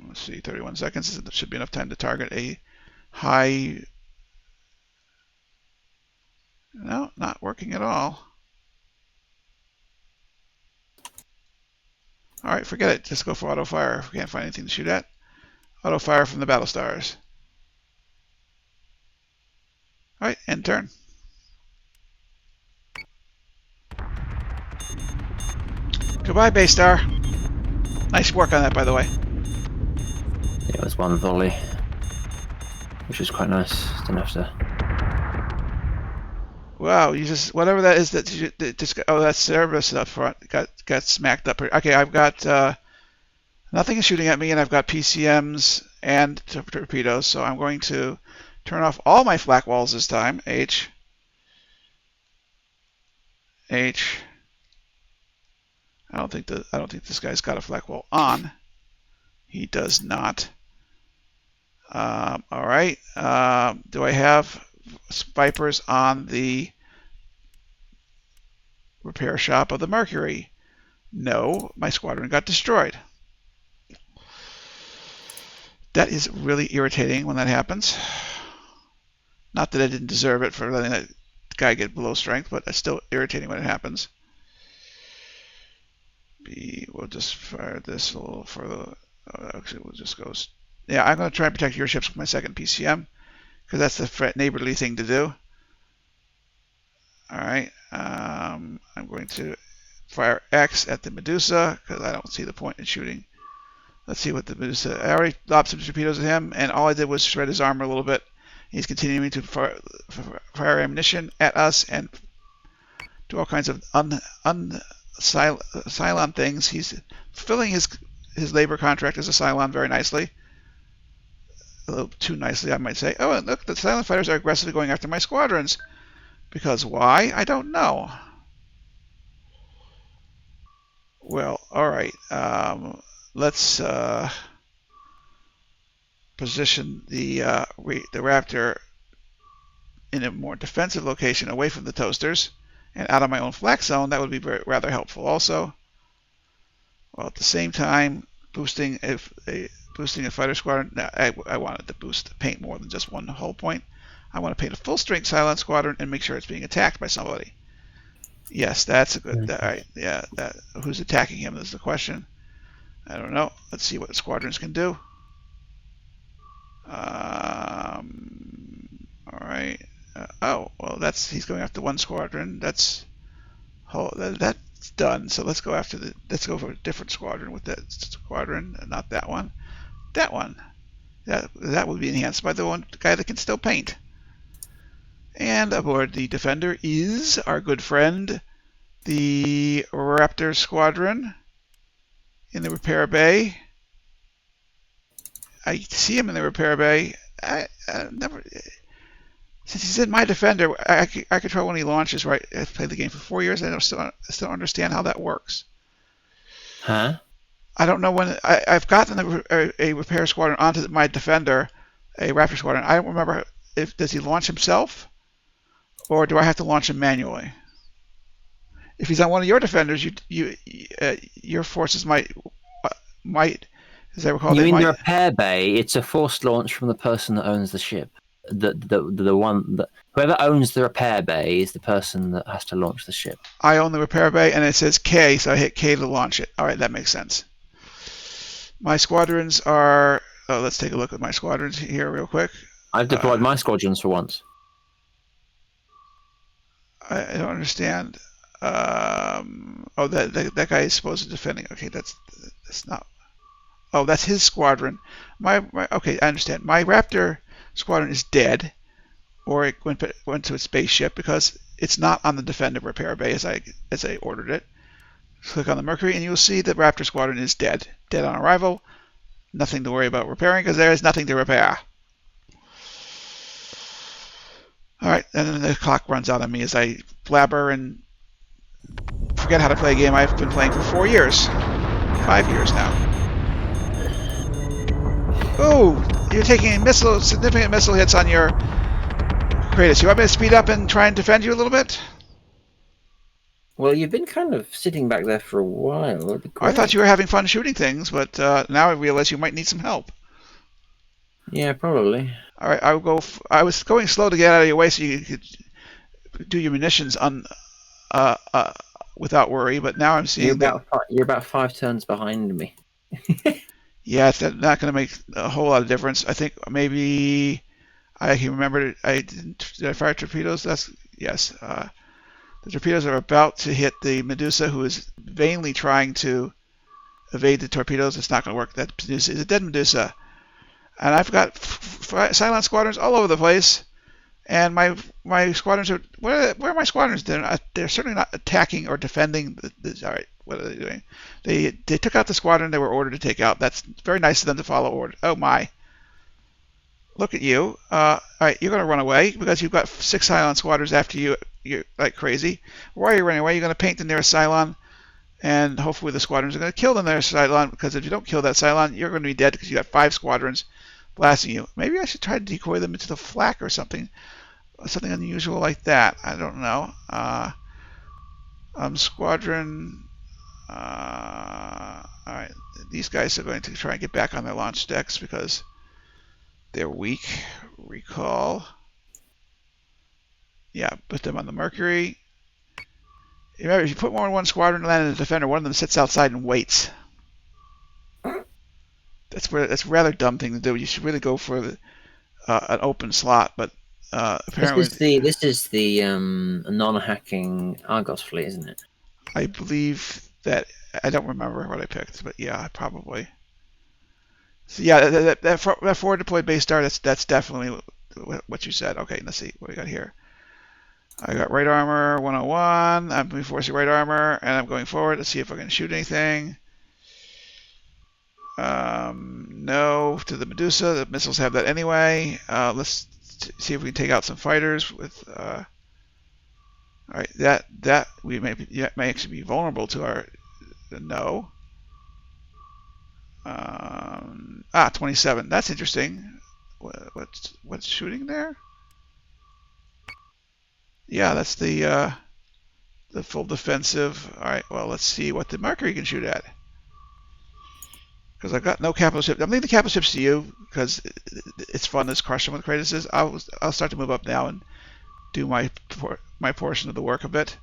Let's see, 31 seconds. There should be enough time to target a high. No, not working at all. All right, forget it. Just go for auto fire if we can't find anything to shoot at. Auto fire from the Battlestars. All right, end turn. Goodbye, Battlestar. Nice work on that, by the way. It was one volley, which was quite nice. Didn't have to. Wow, you just whatever that is that you just got, oh, that's Cerberus up front got smacked up. Okay, I've got nothing is shooting at me, and I've got PCMs and torpedoes, so I'm going to turn off all my flak walls this time. H. I don't think this guy's got a flak wall on. He does not. All right. Do I have Vipers on the repair shop of the Mercury? No, my squadron got destroyed. That is really irritating when that happens. Not that I didn't deserve it for letting that guy get below strength, but it's still irritating when it happens. B, we'll just fire this a little further. Actually, we'll just go. Yeah, I'm going to try and protect your ships with my second PCM, because that's the neighborly thing to do. All right. I'm going to fire X at the Medusa, because I don't see the point in shooting. Let's see what the Medusa. I already lobbed some torpedoes at him, and all I did was shred his armor a little bit. He's continuing to fire ammunition at us and do all kinds of Cylon things. He's fulfilling his labor contract as a Cylon very nicely. A little too nicely, I might say. Oh, and look, the Cylon fighters are aggressively going after my squadrons. Because why? I don't know. Well, all right. Let's position the Raptor in a more defensive location away from the toasters and out of my own flak zone. That would be rather helpful also. While at the same time boosting a fighter squadron. Now, I wanted to paint more than just one hull point. I want to paint a full strength Cylon squadron and make sure it's being attacked by somebody. Yes, that's a good. All right, yeah. Who's attacking him is the question. I don't know. Let's see what squadrons can do. All right. Oh, well, he's going after one squadron. That's done. So let's go for a different squadron with that squadron, not that one. That one. That would be enhanced by the guy that can still paint. And aboard the Defender is our good friend, the Raptor Squadron, in the repair bay. I see him in the repair bay. Since he's in my Defender, I control when he launches. Right, I've played the game for 4 years. I still understand how that works. Huh? I don't know when I've gotten a repair squadron onto my Defender, a Raptor squadron. I don't remember does he launch himself, or do I have to launch him manually? If he's on one of your Defenders, your forces might, as I recall, you mean the repair bay? It's a forced launch from the person that owns the ship. The one that whoever owns the repair bay is the person that has to launch the ship. I own the repair bay, and it says K, so I hit K to launch it. All right, that makes sense. My squadrons are let's take a look at my squadrons here real quick. I've deployed my squadrons for once. I don't understand. That guy is supposed to be defending. Okay, that's not. Oh, that's his squadron. Okay, I understand. My Raptor squadron is dead, or it went to its base ship because it's not on the defensive repair bay as I ordered it. Click on the Mercury, and you'll see the Raptor squadron is dead. Dead on arrival. Nothing to worry about repairing because there is nothing to repair. All right, and then the clock runs out on me as I blabber and forget how to play a game I've been playing for 4 years. 5 years now. Oh, you're taking significant missile hits on your Kratos. You want me to speed up and try and defend you a little bit? Well, you've been kind of sitting back there for a while. I thought you were having fun shooting things, but now I realize you might need some help. Yeah, probably. All right, I was going slow to get out of your way so you could do your munitions without worry, but now I'm seeing you're about 5 turns behind me. Yeah, it's not going to make a whole lot of difference. I think maybe I can remember. Did I fire torpedoes? Yes. The torpedoes are about to hit the Medusa, who is vainly trying to evade the torpedoes. It's not going to work. That Medusa is a dead Medusa, and I've got Cylon squadrons all over the place. And my squadrons are where are my squadrons? They're certainly not attacking or defending. All right, what are they doing? They took out the squadron they were ordered to take out. That's very nice of them to follow order. Oh my! Look at you. All right, you're going to run away because you've got 6 Cylon squadrons after you. You're like crazy. Why are you running away? You're going to paint the nearest Cylon, and hopefully the squadrons are going to kill the nearest Cylon. Because if you don't kill that Cylon, you're going to be dead because you got 5 squadrons blasting you. Maybe I should try to decoy them into the flak or something. Something unusual like that. I don't know. Squadron. Alright, these guys are going to try and get back on their launch decks because they're weak. Recall. Yeah, put them on the Mercury. Remember, if you put more than one squadron land in the defender, one of them sits outside and waits. That's a rather dumb thing to do. You should really go for an open slot, but apparently this is the non-hacking Argos fleet, isn't it? I believe that. I don't remember what I picked, but yeah, probably. So yeah, that forward deployed base star. That's definitely what you said. Okay, let's see what we got here. I got right armor 101. I'm reinforcing right armor, and I'm going forward to see if I can shoot anything. No to the Medusa. The missiles have that anyway. Let's see if we can take out some fighters with. All right, that we may actually be vulnerable to our no. 27. That's interesting. What's shooting there? Yeah, that's the full defensive. All right, well, let's see what the Mercury can shoot at. Because I've got no capital ship. I'm leaving the capital ships to you because it's fun to crush them with Kratos. I'll start to move up now and do my portion of the work a bit.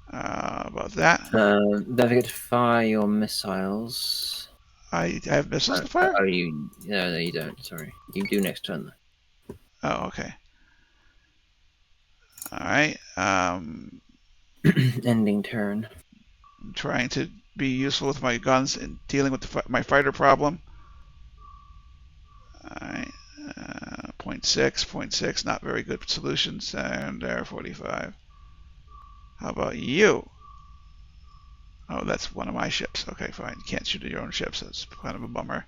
About that. Don't forget to fire your missiles. I have missiles to fire? No, you don't. Sorry. You do next turn, though. Oh, okay. Alright. Ending turn. I'm trying to be useful with my guns in dealing with my fighter problem. Alright. 0.6, not very good solutions. And there, 45. How about you? Oh, that's one of my ships. Okay, fine. You can't shoot at your own ships. That's kind of a bummer.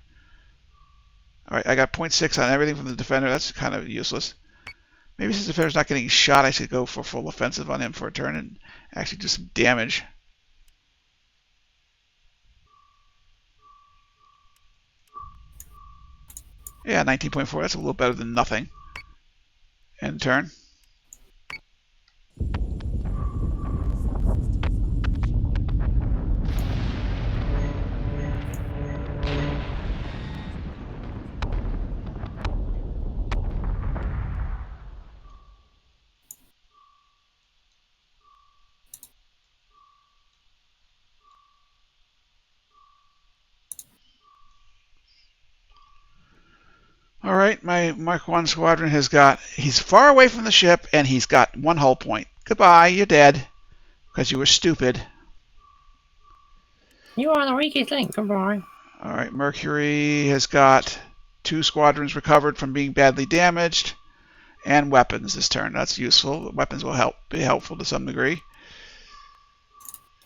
Alright, I got 0.6 on everything from the defender. That's kind of useless. Maybe since the defender's not getting shot, I should go for full offensive on him for a turn and actually do some damage. Yeah, 19.4. That's a little better than nothing. End turn. All right, my Mark 1 squadron he's far away from the ship, and he's got 1 hull point. Goodbye, you're dead, because you were stupid. You are the weakest link, goodbye. All right, Mercury has got 2 squadrons recovered from being badly damaged, and weapons this turn. That's useful. Weapons will be helpful to some degree.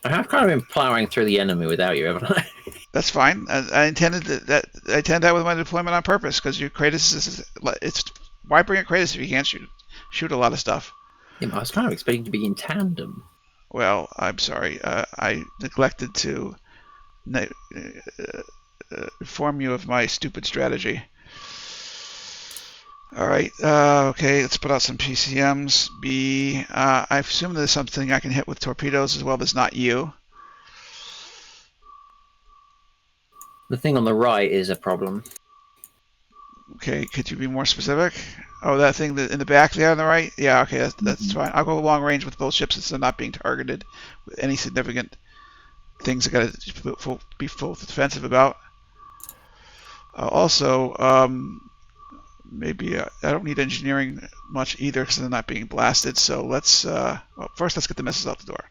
I have kind of been plowing through the enemy without you, haven't I? That's fine. I intended that with my deployment on purpose, because your Kratos why bring a Kratos if you can't shoot a lot of stuff? Yeah, I was kind of expecting to be in tandem. Well, I'm sorry. I neglected to inform you of my stupid strategy. All right. Okay, let's put out some PCMs. I assume there's something I can hit with torpedoes as well that's not you. The thing on the right is a problem. Okay, could you be more specific? Oh, that thing in the back there on the right? Yeah, okay, that's fine. I'll go long range with both ships since they're not being targeted with any significant things I got to be full defensive about. Also, maybe I don't need engineering much either because they're not being blasted. So let's first let's get the missiles out the door.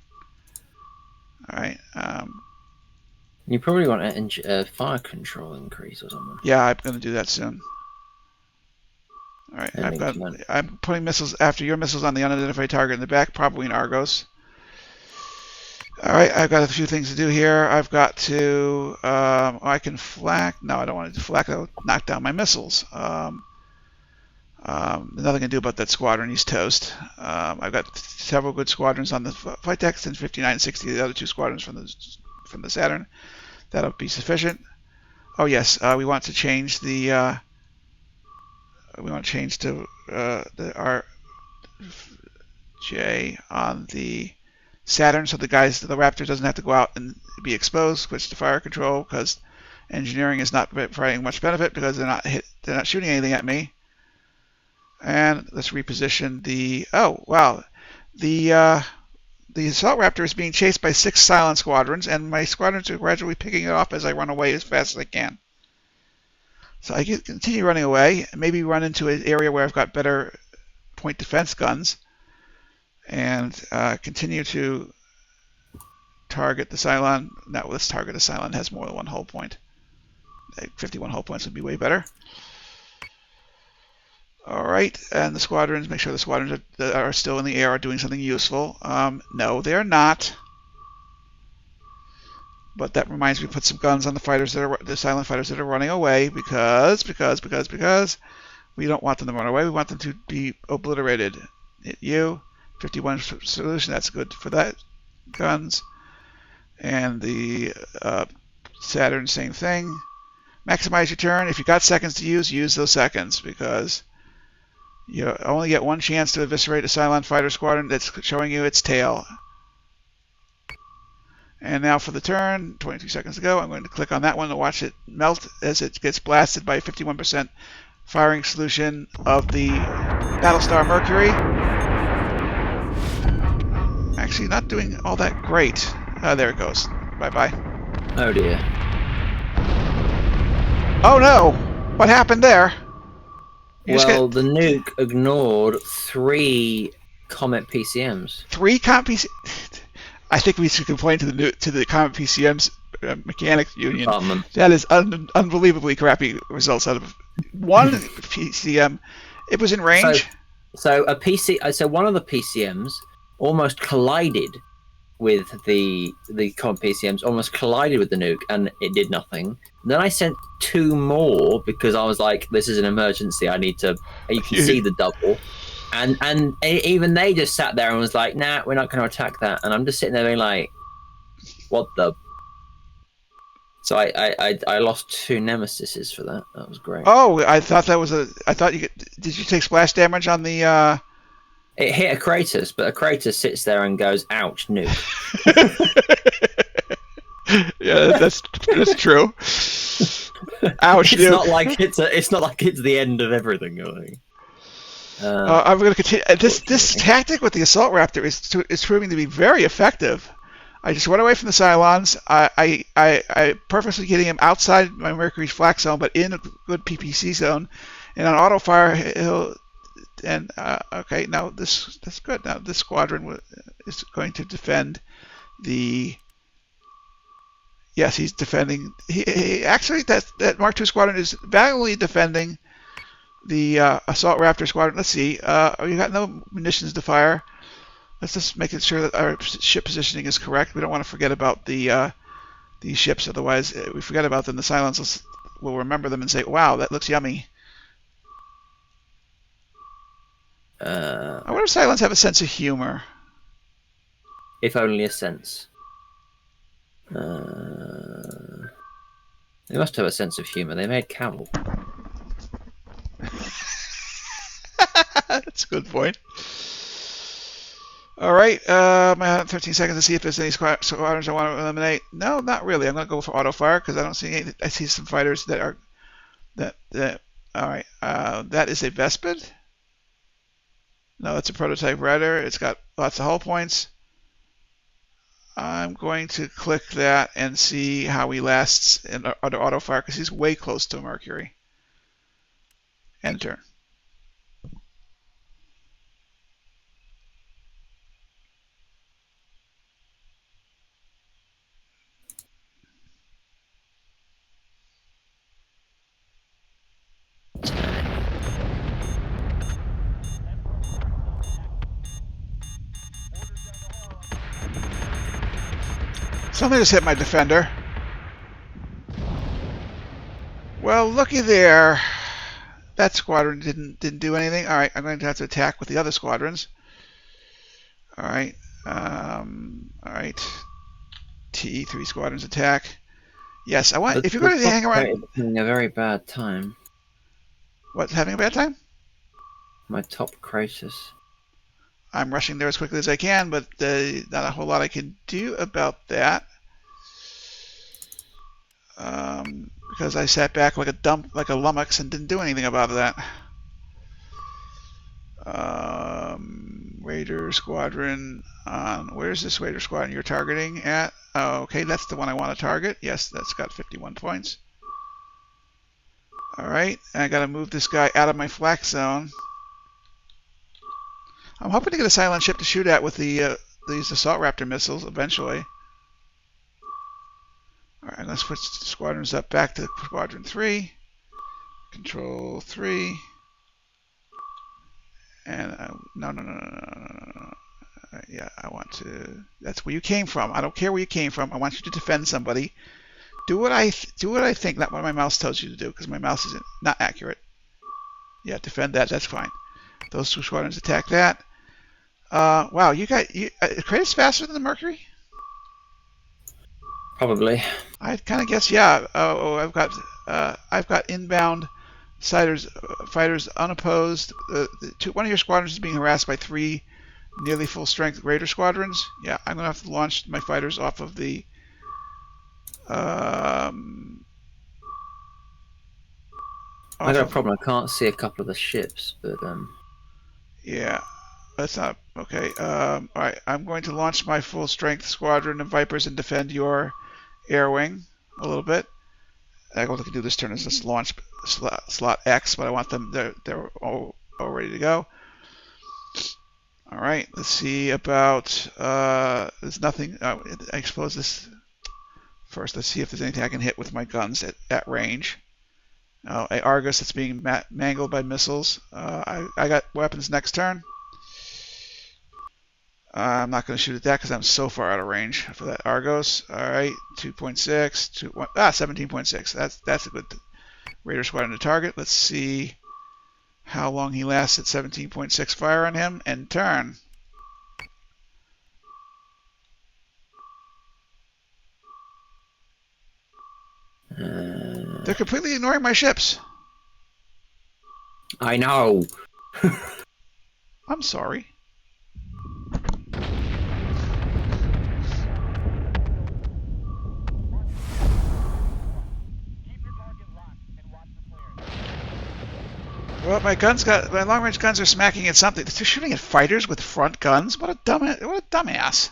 All right. You probably want a fire control increase or something. Yeah, I'm going to do that soon. All right, I'm putting missiles after your missiles on the unidentified target in the back, probably in Argos. All right, I've got a few things to do here. I've got to I can flak. No, I don't want to flak. That'll knock down my missiles. Nothing I can do about that squadron. He's toast. I've got several good squadrons on the flight decks and 59 and 60. The other 2 squadrons from the Saturn. That'll be sufficient. Oh yes, we want to change the. We want to change to our J on the Saturn, so the Raptor doesn't have to go out and be exposed. Switch to fire control because engineering is not providing much benefit because they're not shooting anything at me. And let's reposition the. Oh wow, the Assault Raptor is being chased by 6 Cylon squadrons, and my squadrons are gradually picking it off as I run away as fast as I can. So I can continue running away, and maybe run into an area where I've got better point defense guns, and continue to target the Cylon. Now let's target a Cylon that has more than 1 hull point. 51 hull points would be way better. All right, and the squadrons, make sure the squadrons that are still in the air are doing something useful. No, they're not. But that reminds me to put some guns on the Cylon fighters that are running away because we don't want them to run away. We want them to be obliterated. Hit you. 51 solution. That's good for that guns. And the Saturn, same thing. Maximize your turn. If you got seconds to use those seconds because you only get 1 chance to eviscerate a Cylon fighter squadron that's showing you its tail. And now for the turn, 22 seconds ago, I'm going to click on that one to watch it melt as it gets blasted by a 51% firing solution of the Battlestar Mercury. Actually, not doing all that great. There it goes. Bye-bye. Oh dear. Oh no! What happened there? Well, the nuke ignored 3 Comet PCMs. 3 Comet PCMs? I think we should complain to the Comet PCM's mechanics union. That is unbelievably crappy results out of 1 PCM. It was in range. So one of the PCMs almost collided with the Comet PCMs, almost collided with the nuke, and it did nothing. Then I sent 2 more because I was like, "This is an emergency. I need to." You can see the double. And even they just sat there and was like, "Nah, we're not going to attack that." And I'm just sitting there being like, "What the?" So I lost 2 nemesises for that. That was great. Oh, I thought that was did you take splash damage on the? It hit a Kratos, but a Kratos sits there and goes, "Ouch, nuke." Yeah, that's true. Ouch! It's not like it's the end of everything. I think. I'm going to continue. This tactic with the Assault Raptor is proving to be very effective. I just run away from the Cylons. I purposely getting him outside my Mercury's flak zone, but in a good PPC zone, And on auto fire, he'll and okay. Now that's good. Now this squadron is going to defend the. Yes, he's defending. He actually that Mark II squadron is valiantly defending the assault Raptor squadron. Let's see. You got no munitions to fire. Let's just make sure that our ship positioning is correct. We don't want to forget about these ships. Otherwise, if we forget about them, the Silence will remember them and say, "Wow, that looks yummy." I wonder if Silence have a sense of humor. If only a sense. They must have a sense of humor. They made camel. That's a good point. All right, I have 13 seconds to see if there's any squadrons I want to eliminate. No, not really. I'm going to go for auto fire because I don't see any. I see some fighters that are that. All right, that is a Vespid. No, it's a prototype Raider. It's got lots of hull points. I'm going to click that and see how he lasts under auto fire because he's way close to Mercury. Enter. Something just hit my defender. Well, looky there. That squadron didn't do anything. All right, I'm going to have to attack with the other squadrons. All right. All right. TE3 squadrons attack. Yes, I want. If you're going to hang around, having a very bad time. What's having a bad time? My top crisis. I'm rushing there as quickly as I can, but not a whole lot I can do about that. Because I sat back like a lummox and didn't do anything about that. Raider squadron on. Where's this Raider squadron you're targeting at? Oh, okay, that's the one I want to target. Yes, that's got 51 points. All right, I got to move this guy out of my flak zone. I'm hoping to get a silent ship to shoot at with these assault Raptor missiles eventually. Alright, I'm going to switch the squadrons up back to Squadron 3. Control 3. And no. Yeah, I want to. That's where you came from. I don't care where you came from. I want you to defend somebody. Do what I think, not what my mouse tells you to do, because my mouse is not accurate. Yeah, defend that. That's fine. Those two squadrons attack that. Wow, Kratos faster than the Mercury? Probably. I'd kind of guess, yeah. I've got inbound fighters unopposed. One of your squadrons is being harassed by 3 nearly full strength Raider squadrons. Yeah, I'm gonna have to launch my fighters off of the. I got a problem. I can't see a couple of the ships, but Yeah, that's not okay. All right, I'm going to launch my full strength squadron of Vipers and defend your air wing a little bit. All I can do this turn is just launch slot X, but I want them. They're all ready to go. All right, let's see about. There's nothing. I expose this first. Let's see if there's anything I can hit with my guns at range. A Argus that's being mangled by missiles. I got weapons next turn. I'm not going to shoot at that because I'm so far out of range for that Argos. All right, 2.6, 17.6. That's a good Raider squadron to target. Let's see how long he lasts at 17.6 fire on him and turn. They're completely ignoring my ships. I know. I'm sorry. Well, my long-range guns are smacking at something. They're shooting at fighters with front guns. What a dumbass!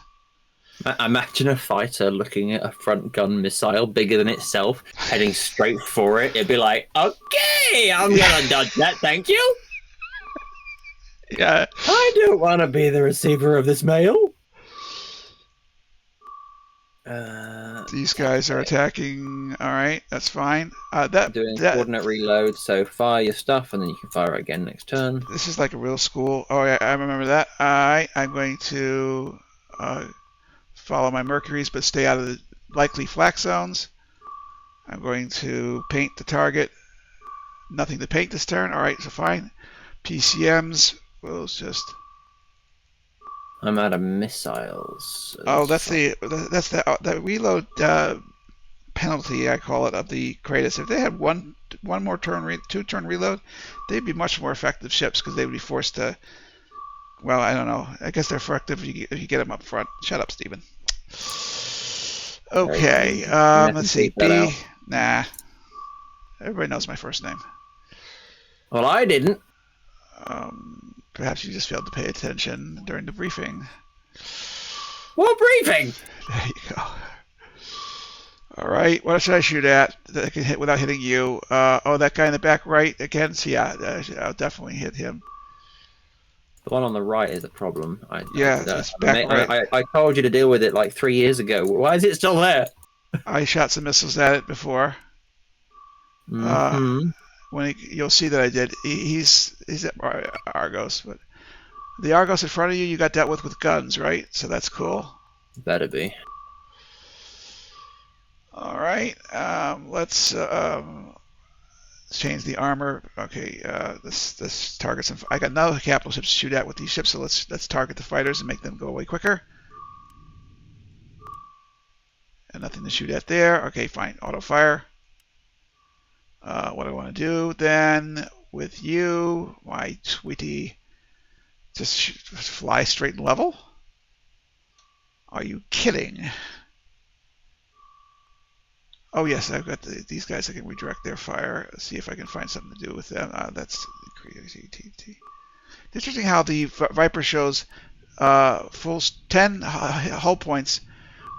Imagine a fighter looking at a front gun missile bigger than itself, heading straight for it. It'd be like, okay, I'm gonna dodge that, thank you. Yeah. I don't want to be the receiver of this mail. These guys are attacking. All right, that's fine. Doing coordinate reload, so fire your stuff, and then you can fire it again next turn. This is like a real school. Oh, yeah, I remember that. All right, I'm going to follow my Mercuries, but stay out of the likely flak zones. I'm going to paint the target. Nothing to paint this turn. All right, so fine. PCMs. We'll just. I'm out of missiles. Oh, that's the reload penalty, I call it, of the Kratos. If they had one more turn, 2-turn reload, they'd be much more effective ships because they would be forced to. Well, I don't know. I guess they're effective if you get them up front. Shut up, Steven. Okay, let's see. B. Nah. Everybody knows my first name. Well, I didn't. Perhaps you just failed to pay attention during the briefing. What briefing? There you go. All right, what should I shoot at that I can hit without hitting you? That guy in the back right again. So yeah, I'll definitely hit him. The one on the right is a problem. It's back right. I told you to deal with it like 3 years ago. Why is it still there? I shot some missiles at it before. You'll see that I did. He's at Argos, but the Argos in front of you got dealt with guns, right? So that's cool. Better be. All right, let's change the armor. Okay, this targets. I got no capital ships to shoot at with these ships, so let's target the fighters and make them go away quicker. And nothing to shoot at there. Okay, fine. Auto fire. What do I want to do then with you, my sweetie? Just fly straight and level? Are you kidding? Oh yes, I've got these guys. I can redirect their fire. See if I can find something to do with them. That's crazy. Interesting how the Viper shows full 10 hull points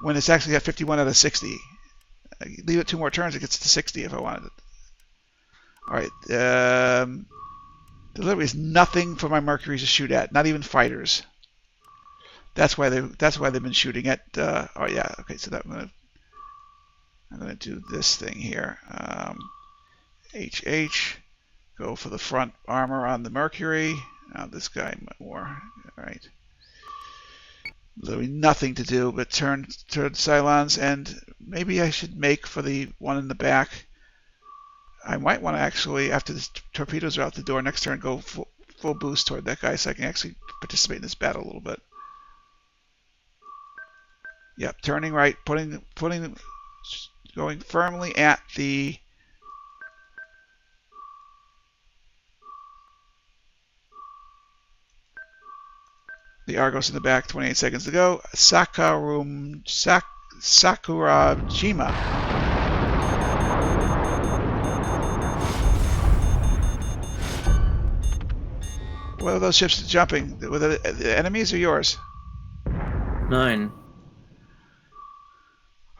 when it's actually at 51 out of 60. Leave it 2 more turns, it gets to 60 if I wanted it. All right, there literally is nothing for my Mercuries to shoot at, not even fighters. That's why they've been shooting at. Oh yeah, okay. So that I'm gonna do this thing here. HH, go for the front armor on the Mercury. Now this guy more. All right. Literally nothing to do but turn Cylons, and maybe I should make for the one in the back. I might want to actually, after the torpedoes are out the door, next turn go full boost toward that guy so I can actually participate in this battle a little bit. Yep, turning right, going firmly at the Argos in the back. 28 seconds to go. Sakurajima. What are those ships jumping? Were the enemies or yours? 9.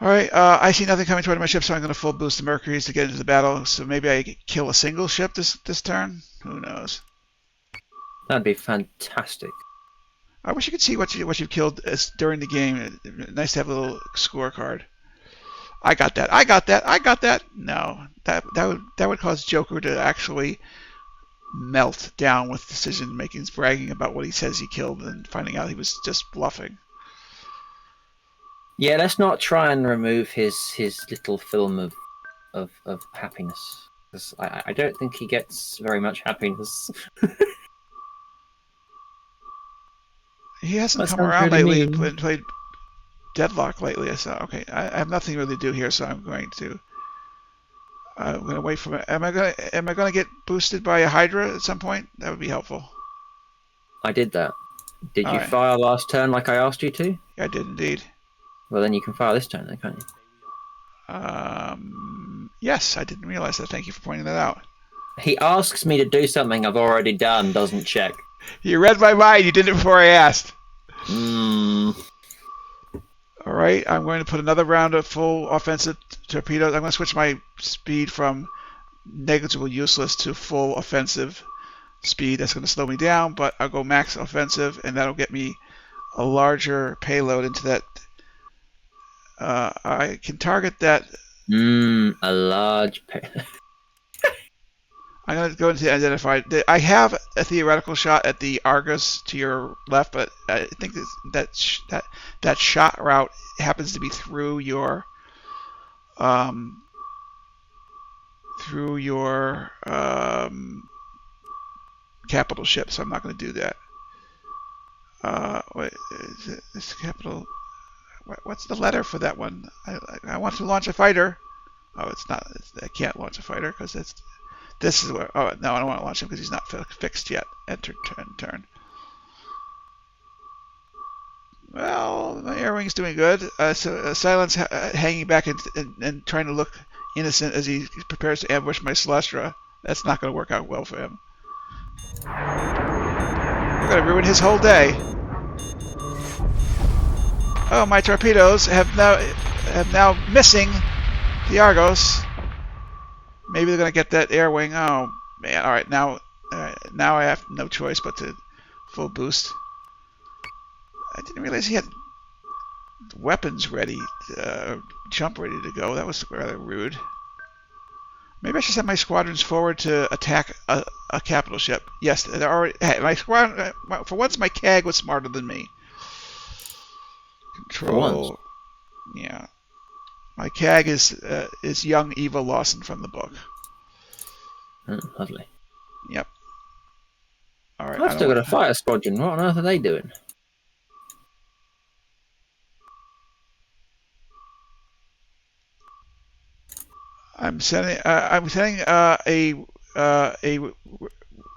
All right, I see nothing coming toward my ship, so I'm going to full boost the Mercuries to get into the battle. So maybe I kill a single ship this turn. Who knows? That'd be fantastic. I wish you could see what you've killed during the game. Nice to have a little scorecard. I got that. No, that would cause Joker to actually melt down with decision making, bragging about what he says he killed and finding out he was just bluffing. Yeah, let's not try and remove his little film of happiness, because I don't think he gets very much happiness. He hasn't come around lately and played Deadlock lately. So okay, I have nothing really to do here, so I'm going to wait for it. Am I going to get boosted by a Hydra at some point? That would be helpful. I did that. Did you fire last turn like I asked you to? I did indeed. Well, then you can fire this turn, then, can't you? Yes, I didn't realize that. Thank you for pointing that out. He asks me to do something I've already done, doesn't check. You read my mind. You did it before I asked. right, I'm going to put another round of full offensive torpedoes. I'm going to switch my speed from negligible useless to full offensive speed. That's going to slow me down, but I'll go max offensive, and that'll get me a larger payload into that. I can target that. A large payload. I'm going to go into identify. I have a theoretical shot at the Argus to your left, but I think that shot route happens to be through your capital ship, so I'm not going to do that. Wait, is it this capital? What's the letter for that one? I want to launch a fighter. Oh, it's not. I can't launch a fighter because this is where. Oh no, I don't want to launch him because he's not fixed yet. Enter turn. Well, my air wing's doing good. So Silence hanging back and trying to look innocent as he prepares to ambush my Celestra. That's not going to work out well for him. We're going to ruin his whole day. Oh, my torpedoes have now missing the Argos. Maybe they're going to get that air wing. Oh man! All right, now I have no choice but to full boost. I didn't realize he had weapons ready, jump ready to go. That was rather rude. Maybe I should send my squadrons forward to attack a capital ship. Yes, they're already. Hey, my squadron. For once, my CAG was smarter than me. Control. Yeah, my CAG is young Eva Lawson from the book. Lovely. Yep. All right. I've still got a fighter squadron. What on earth are they doing? I'm sending a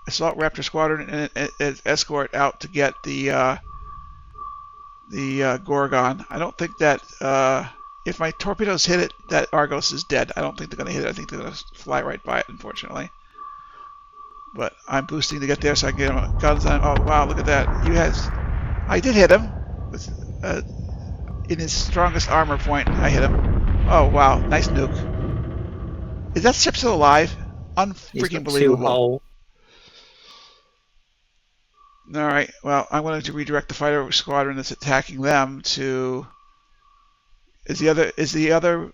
assault Raptor squadron and an escort out to get the Gorgon. I don't think that if my torpedoes hit it, that Argos is dead. I don't think they're going to hit it. I think they're going to fly right by it, unfortunately. But I'm boosting to get there so I can get him guns on him. Oh wow, look at that! I did hit him with in his strongest armor point. I hit him. Oh wow, nice nuke. Is that ship still alive? Unfreaking believable. All right. Well, I'm going to redirect the fighter squadron that's attacking them to. Is the other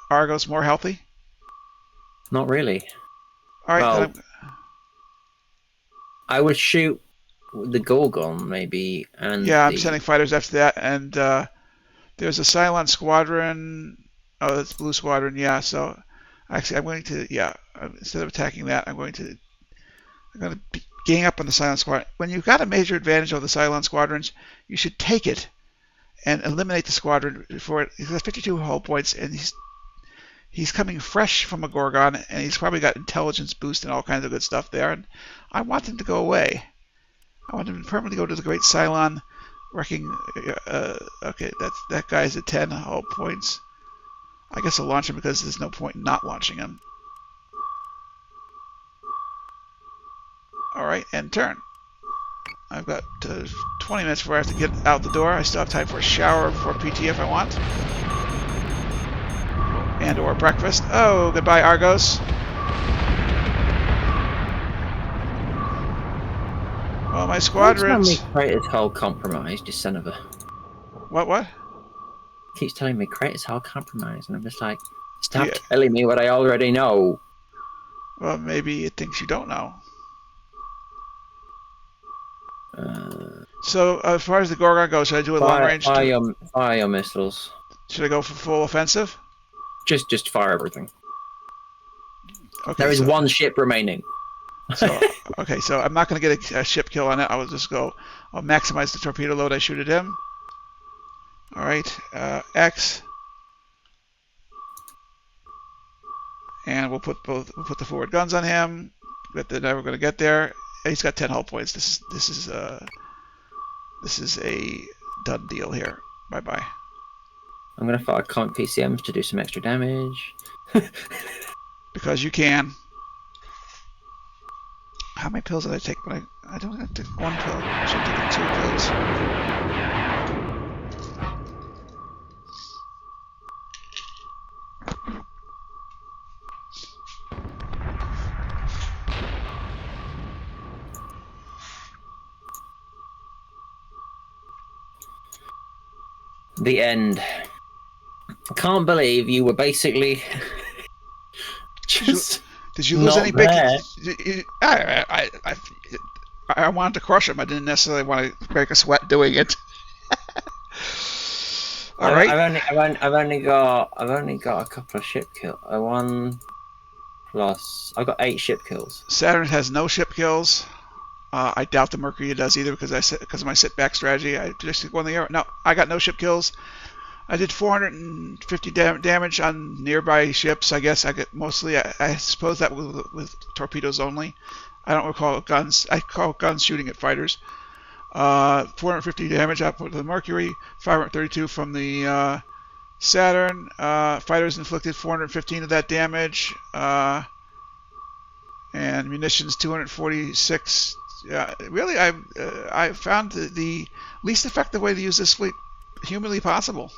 Argos more healthy? Not really. All right. Well, I would shoot the Gorgon maybe, and yeah, I'm sending fighters after that, and there's a Cylon squadron. Oh, that's Blue Squadron, yeah. So, actually, I'm going to, instead of attacking that, I'm going to gang up on the Cylon Squadron. When you've got a major advantage over the Cylon Squadrons, you should take it and eliminate the squadron before it. He's got 52 hull points, and he's coming fresh from a Gorgon, and he's probably got intelligence boost and all kinds of good stuff there, and I want him to go away. I want him to permanently go to the Great Cylon, wrecking, okay, that guy's at 10 hull points. I guess I'll launch him because there's no point in not launching him. Alright, end turn. I've got 20 minutes before I have to get out the door. I still have time for a shower for PT if I want. And or breakfast. Oh, goodbye Argos. Well, my squadrons... Keeps telling me Kratos hull compromised, you son of a... What? Keeps telling me Kratos hull compromised, and I'm just like, stop telling me what I already know. Well, maybe it thinks you don't know. So, as far as the Gorgon goes, should I do a long range? Fire your missiles. Should I go for full offensive? Just fire everything. Okay, there is one ship remaining. Okay, so I'm not going to get a ship kill on it. I'll maximize the torpedo load I shoot at him. All right, X, and we'll put the forward guns on him. But they're never going to get there. He's got 10 hull points. This is a done deal here. Bye bye. I'm going to fire Comet PCMs to do some extra damage. Because you can. How many pills did I take? But I don't have to take one pill. I should take 2 pills. The end. I can't believe you were basically just. Did you lose not any big? there. I wanted to crush him. I didn't necessarily want to break a sweat doing it. All right. I've only got a couple of ship kills. I've got 8 ship kills. Saturn has no ship kills. I doubt the Mercury does either because of my sit back strategy. I just go in the air. No, I got no ship kills. I did 450 damage on nearby ships. I guess I get mostly. I suppose that was with torpedoes only. I don't recall guns. I call guns shooting at fighters. 450 damage output to the Mercury. 532 from the Saturn. Fighters inflicted 415 of that damage. And munitions 246. Really, I found the least effective way to use this fleet humanly possible.